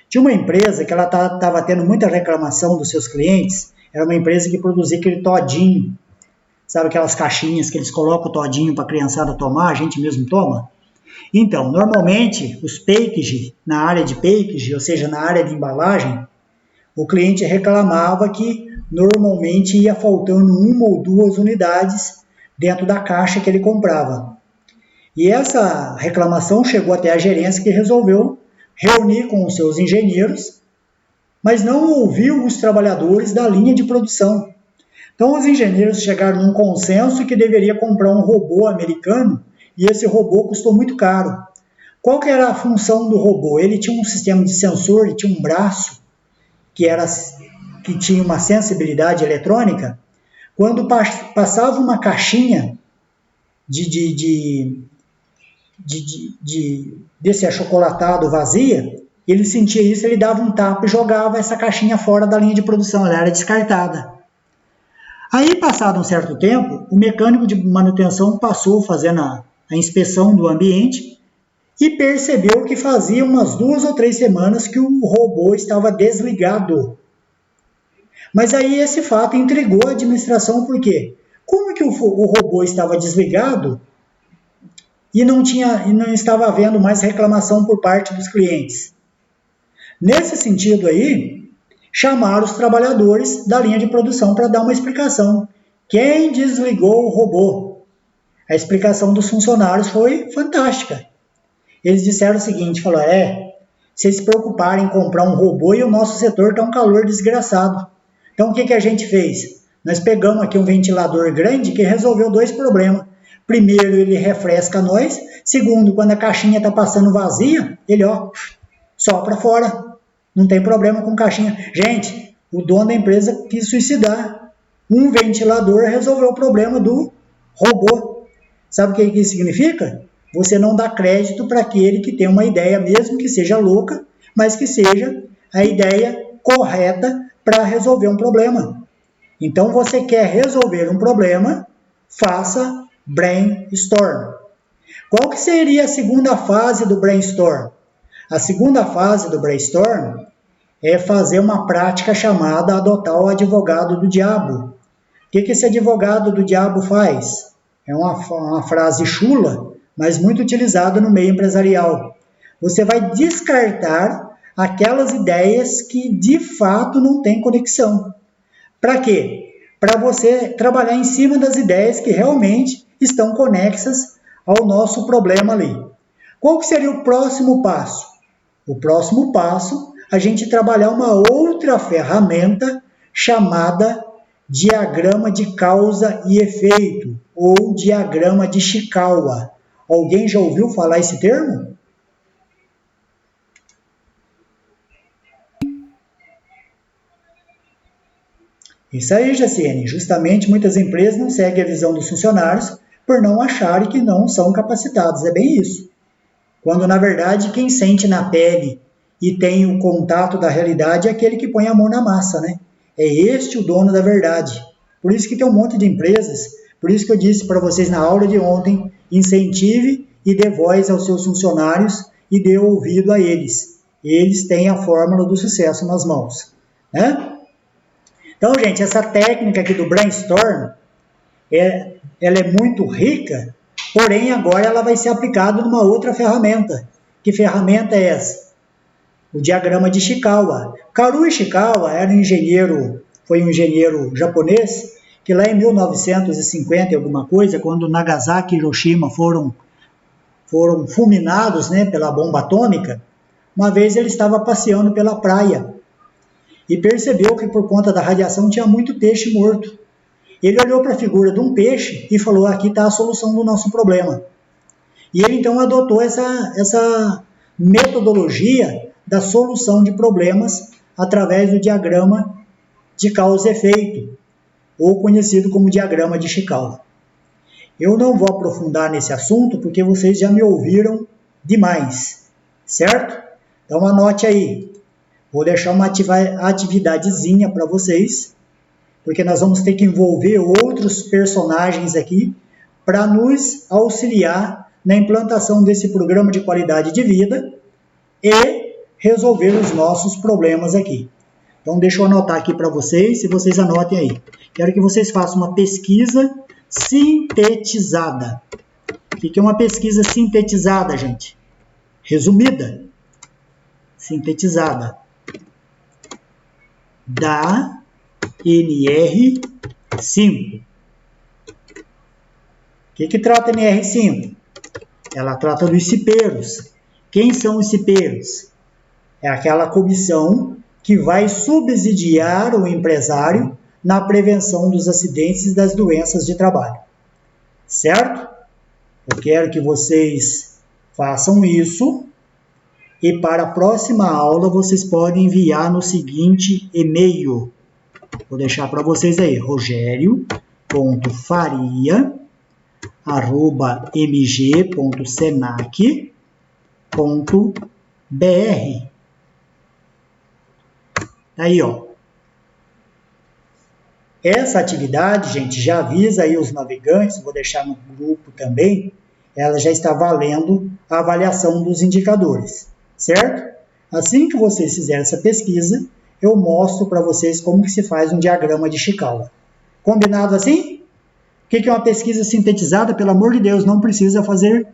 Tinha uma empresa que ela estava tendo muita reclamação dos seus clientes. Era uma empresa que produzia aquele todinho. Sabe aquelas caixinhas que eles colocam o todinho para a criançada tomar, a gente mesmo toma? Então, normalmente, os package, na área de package, ou seja, na área de embalagem, o cliente reclamava que normalmente ia faltando 1 ou 2 unidades dentro da caixa que ele comprava. E essa reclamação chegou até a gerência, que resolveu reunir com os seus engenheiros, mas não ouviu os trabalhadores da linha de produção. Então os engenheiros chegaram num consenso que deveria comprar um robô americano, e esse robô custou muito caro. Qual que era a função do robô? Ele tinha um sistema de sensor, ele tinha um braço que tinha uma sensibilidade eletrônica. Quando passava uma caixinha desse achocolatado vazia, ele sentia isso, ele dava um tapa e jogava essa caixinha fora da linha de produção, ela era descartada. Aí, passado um certo tempo, o mecânico de manutenção passou fazendo a inspeção do ambiente e percebeu que fazia umas 2 ou 3 semanas que o robô estava desligado. Mas aí esse fato intrigou a administração, por quê? Como que o robô estava desligado e não estava havendo mais reclamação por parte dos clientes? Nesse sentido aí, chamaram os trabalhadores da linha de produção para dar uma explicação. Quem desligou o robô? A explicação dos funcionários foi fantástica. Eles disseram o seguinte, falaram, vocês se preocuparem em comprar um robô e o nosso setor está um calor desgraçado. Então o que a gente fez? Nós pegamos aqui um ventilador grande que resolveu 2 problemas. Primeiro, ele refresca nós. Segundo, quando a caixinha está passando vazia, ele sopra fora. Não tem problema com caixinha. Gente, o dono da empresa quis suicidar. Um ventilador resolveu o problema do robô. Sabe o que isso significa? Você não dá crédito para aquele que tem uma ideia, mesmo que seja louca, mas que seja a ideia correta para resolver um problema. Então, você quer resolver um problema, faça brainstorm. Qual que seria a segunda fase do brainstorm? A segunda fase do brainstorm é fazer uma prática chamada adotar o advogado do diabo. O que esse advogado do diabo faz? É uma frase chula, mas muito utilizada no meio empresarial. Você vai descartar aquelas ideias que de fato não têm conexão. Para quê? Para você trabalhar em cima das ideias que realmente estão conexas ao nosso problema ali. Qual que seria o próximo passo? O próximo passo, a gente trabalhar uma outra ferramenta chamada diagrama de causa e efeito, ou diagrama de Chikawa. Alguém já ouviu falar esse termo? Isso aí, Jaciene. Justamente muitas empresas não seguem a visão dos funcionários por não acharem que não são capacitados. É bem isso. Quando, na verdade, quem sente na pele e tem o contato da realidade é aquele que põe a mão na massa, né? É este o dono da verdade. Por isso que tem um monte de empresas Por isso que eu disse para vocês na aula de ontem, incentive e dê voz aos seus funcionários e dê ouvido a eles. Eles têm a fórmula do sucesso nas mãos, né? Então, gente, essa técnica aqui do brainstorm, ela é muito rica, porém agora ela vai ser aplicada numa outra ferramenta. Que ferramenta é essa? O diagrama de Ishikawa. Karu Ishikawa foi um engenheiro japonês, que lá em 1950 e alguma coisa, quando Nagasaki e Hiroshima foram fulminados, né, pela bomba atômica, uma vez ele estava passeando pela praia e percebeu que por conta da radiação tinha muito peixe morto. Ele olhou para a figura de um peixe e falou, aqui está a solução do nosso problema. E ele então adotou essa metodologia da solução de problemas através do diagrama de causa e efeito, ou conhecido como diagrama de Ishikawa. Eu não vou aprofundar nesse assunto porque vocês já me ouviram demais, certo? Então anote aí. Vou deixar uma atividadezinha para vocês, porque nós vamos ter que envolver outros personagens aqui para nos auxiliar na implantação desse programa de qualidade de vida e resolver os nossos problemas aqui. Então, deixa eu anotar aqui para vocês, se vocês anotem aí. Quero que vocês façam uma pesquisa sintetizada. O que é uma pesquisa sintetizada, gente? Resumida. Sintetizada. Da NR5. O que trata a NR5? Ela trata dos cipeiros. Quem são os cipeiros? É aquela comissão que vai subsidiar o empresário na prevenção dos acidentes e das doenças de trabalho. Certo? Eu quero que vocês façam isso e para a próxima aula vocês podem enviar no seguinte e-mail. Vou deixar para vocês aí, rogerio.faria@mg.senac.br. Aí, ó. Essa atividade, gente, já avisa aí os navegantes, vou deixar no grupo também, ela já está valendo a avaliação dos indicadores, certo? Assim que vocês fizerem essa pesquisa, eu mostro para vocês como que se faz um diagrama de Ishikawa. Combinado assim? O que é uma pesquisa sintetizada? Pelo amor de Deus, não precisa fazer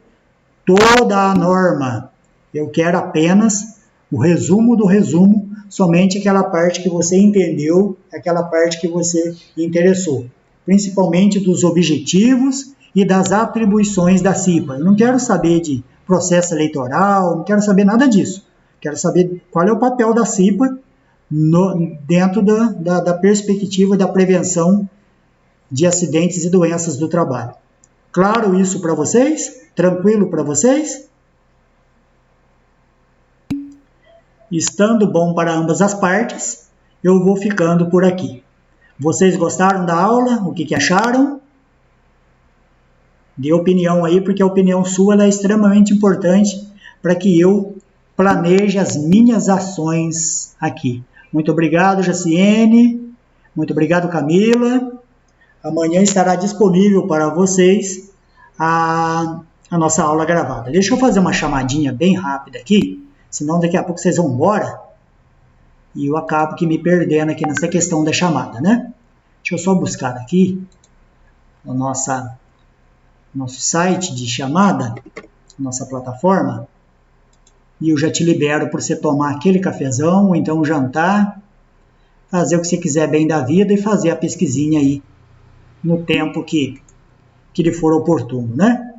toda a norma. Eu quero apenas o resumo do resumo, somente aquela parte que você entendeu, aquela parte que você interessou. Principalmente dos objetivos e das atribuições da CIPA. Eu não quero saber de processo eleitoral, não quero saber nada disso. Quero saber qual é o papel da CIPA dentro da perspectiva da prevenção de acidentes e doenças do trabalho. Claro isso para vocês? Tranquilo para vocês? Estando bom para ambas as partes, eu vou ficando por aqui. Vocês gostaram da aula? O que acharam? Dê opinião aí, porque a opinião sua é extremamente importante para que eu planeje as minhas ações aqui. Muito obrigado, Jaciene. Muito obrigado, Camila. Amanhã estará disponível para vocês a nossa aula gravada. Deixa eu fazer uma chamadinha bem rápida aqui, senão daqui a pouco vocês vão embora e eu acabo que me perdendo aqui nessa questão da chamada, né? Deixa eu só buscar aqui o nosso site de chamada, nossa plataforma, e eu já te libero por você tomar aquele cafezão, ou então jantar, fazer o que você quiser bem da vida e fazer a pesquisinha aí no tempo que lhe for oportuno, né?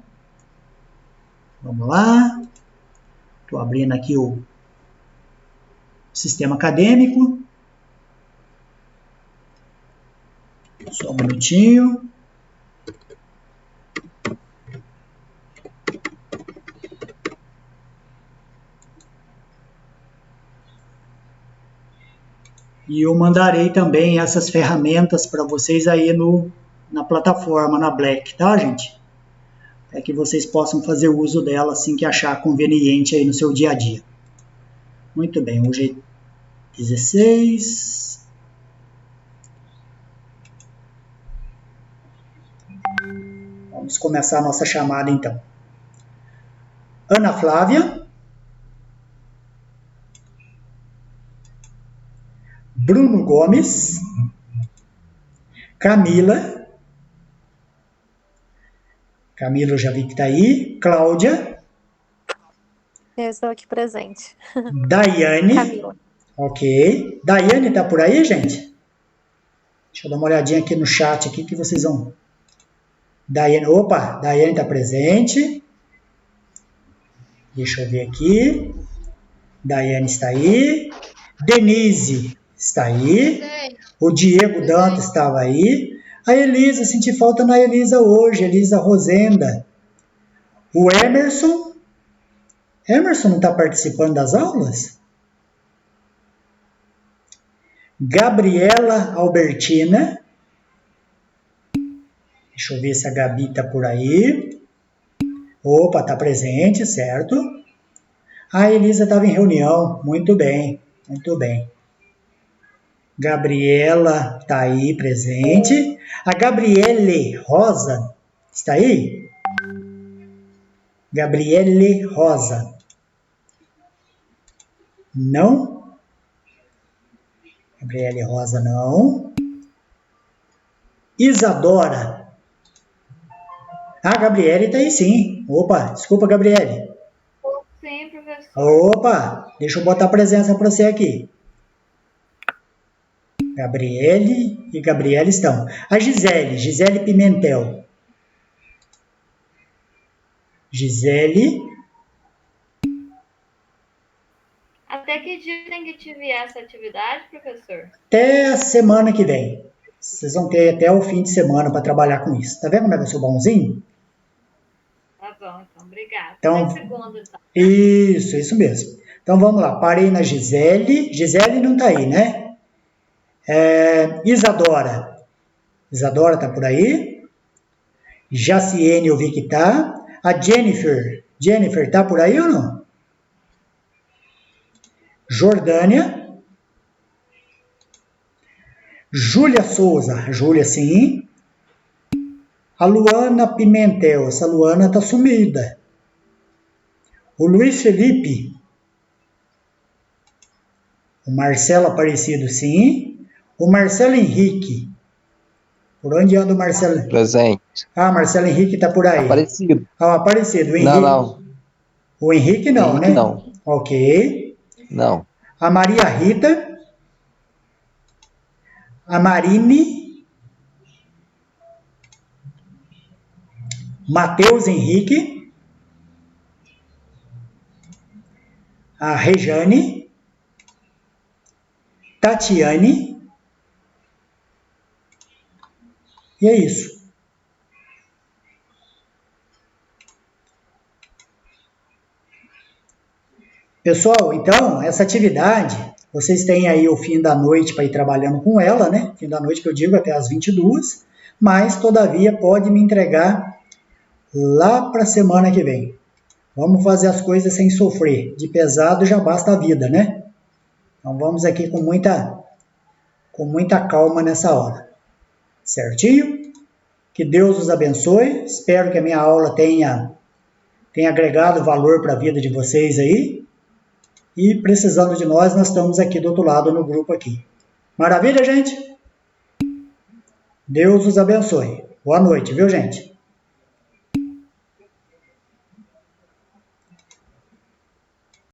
Vamos lá. Estou abrindo aqui o sistema acadêmico. Só um minutinho. E eu mandarei também essas ferramentas para vocês aí na plataforma, na Black, tá, gente? Para que vocês possam fazer uso dela assim que achar conveniente aí no seu dia a dia. Muito bem, hoje é 16. Vamos começar a nossa chamada então. Ana Flávia. Bruno Gomes. Camila. Camila eu já vi que está aí. Cláudia. Eu estou aqui presente. Daiane. Camila. Ok. Daiane está por aí, gente? Deixa eu dar uma olhadinha aqui no chat aqui que vocês vão... Daiane, opa, Daiane está presente. Deixa eu ver aqui. Daiane está aí. Denise está aí. O Diego Dantas estava aí. A Elisa, senti falta na Elisa hoje. Elisa Rosenda. O Emerson. Emerson não está participando das aulas? Gabriela Albertina. Deixa eu ver se a Gabi está por aí. Opa, está presente, certo? A Elisa estava em reunião. Muito bem, muito bem. Gabriela está aí presente. A Gabriele Rosa está aí? Gabriele Rosa. Não? Gabriele Rosa não. Isadora. Ah, a Gabriele está aí sim. Opa, desculpa, Gabriele. Sim, professor. Opa, deixa eu botar a presença para você aqui. Gabriele e Gabriela estão. A Gisele Pimentel. Gisele. Até que dia tem que te enviar essa atividade, professor? Até a semana que vem. Vocês vão ter até o fim de semana para trabalhar com isso. Tá vendo como é que eu sou bonzinho? Tá bom, então. Obrigada. Então, Até segunda, então. Isso mesmo. Então vamos lá. Parei na Gisele. Gisele não tá aí, né? Isadora. Isadora tá por aí. Jaciene eu vi que tá. A Jennifer. Jennifer tá por aí ou não? Jordânia. Júlia Souza. Júlia, sim. A Luana Pimentel. Essa Luana tá sumida. O Luiz Felipe. O Marcelo Aparecido, sim. O Marcelo Henrique. Por onde anda o Marcelo? Presente. Ah, Marcelo Henrique está por aí. Aparecido. Ah, Aparecido. O Henrique. Não. O Henrique não, Henrique né? não. Ok. Não. A Maria Rita. A Marine. Matheus Henrique. A Rejane. Tatiane. E é isso. Pessoal, então, essa atividade, vocês têm aí o fim da noite para ir trabalhando com ela, né? Fim da noite que eu digo até as 22, mas, todavia, pode me entregar lá para a semana que vem. Vamos fazer as coisas sem sofrer. De pesado já basta a vida, né? Então, vamos aqui com muita calma nessa hora. Certinho? Que Deus os abençoe. Espero que a minha aula tenha agregado valor para a vida de vocês aí. E precisando de nós estamos aqui do outro lado no grupo aqui. Maravilha, gente? Deus os abençoe. Boa noite, viu, gente?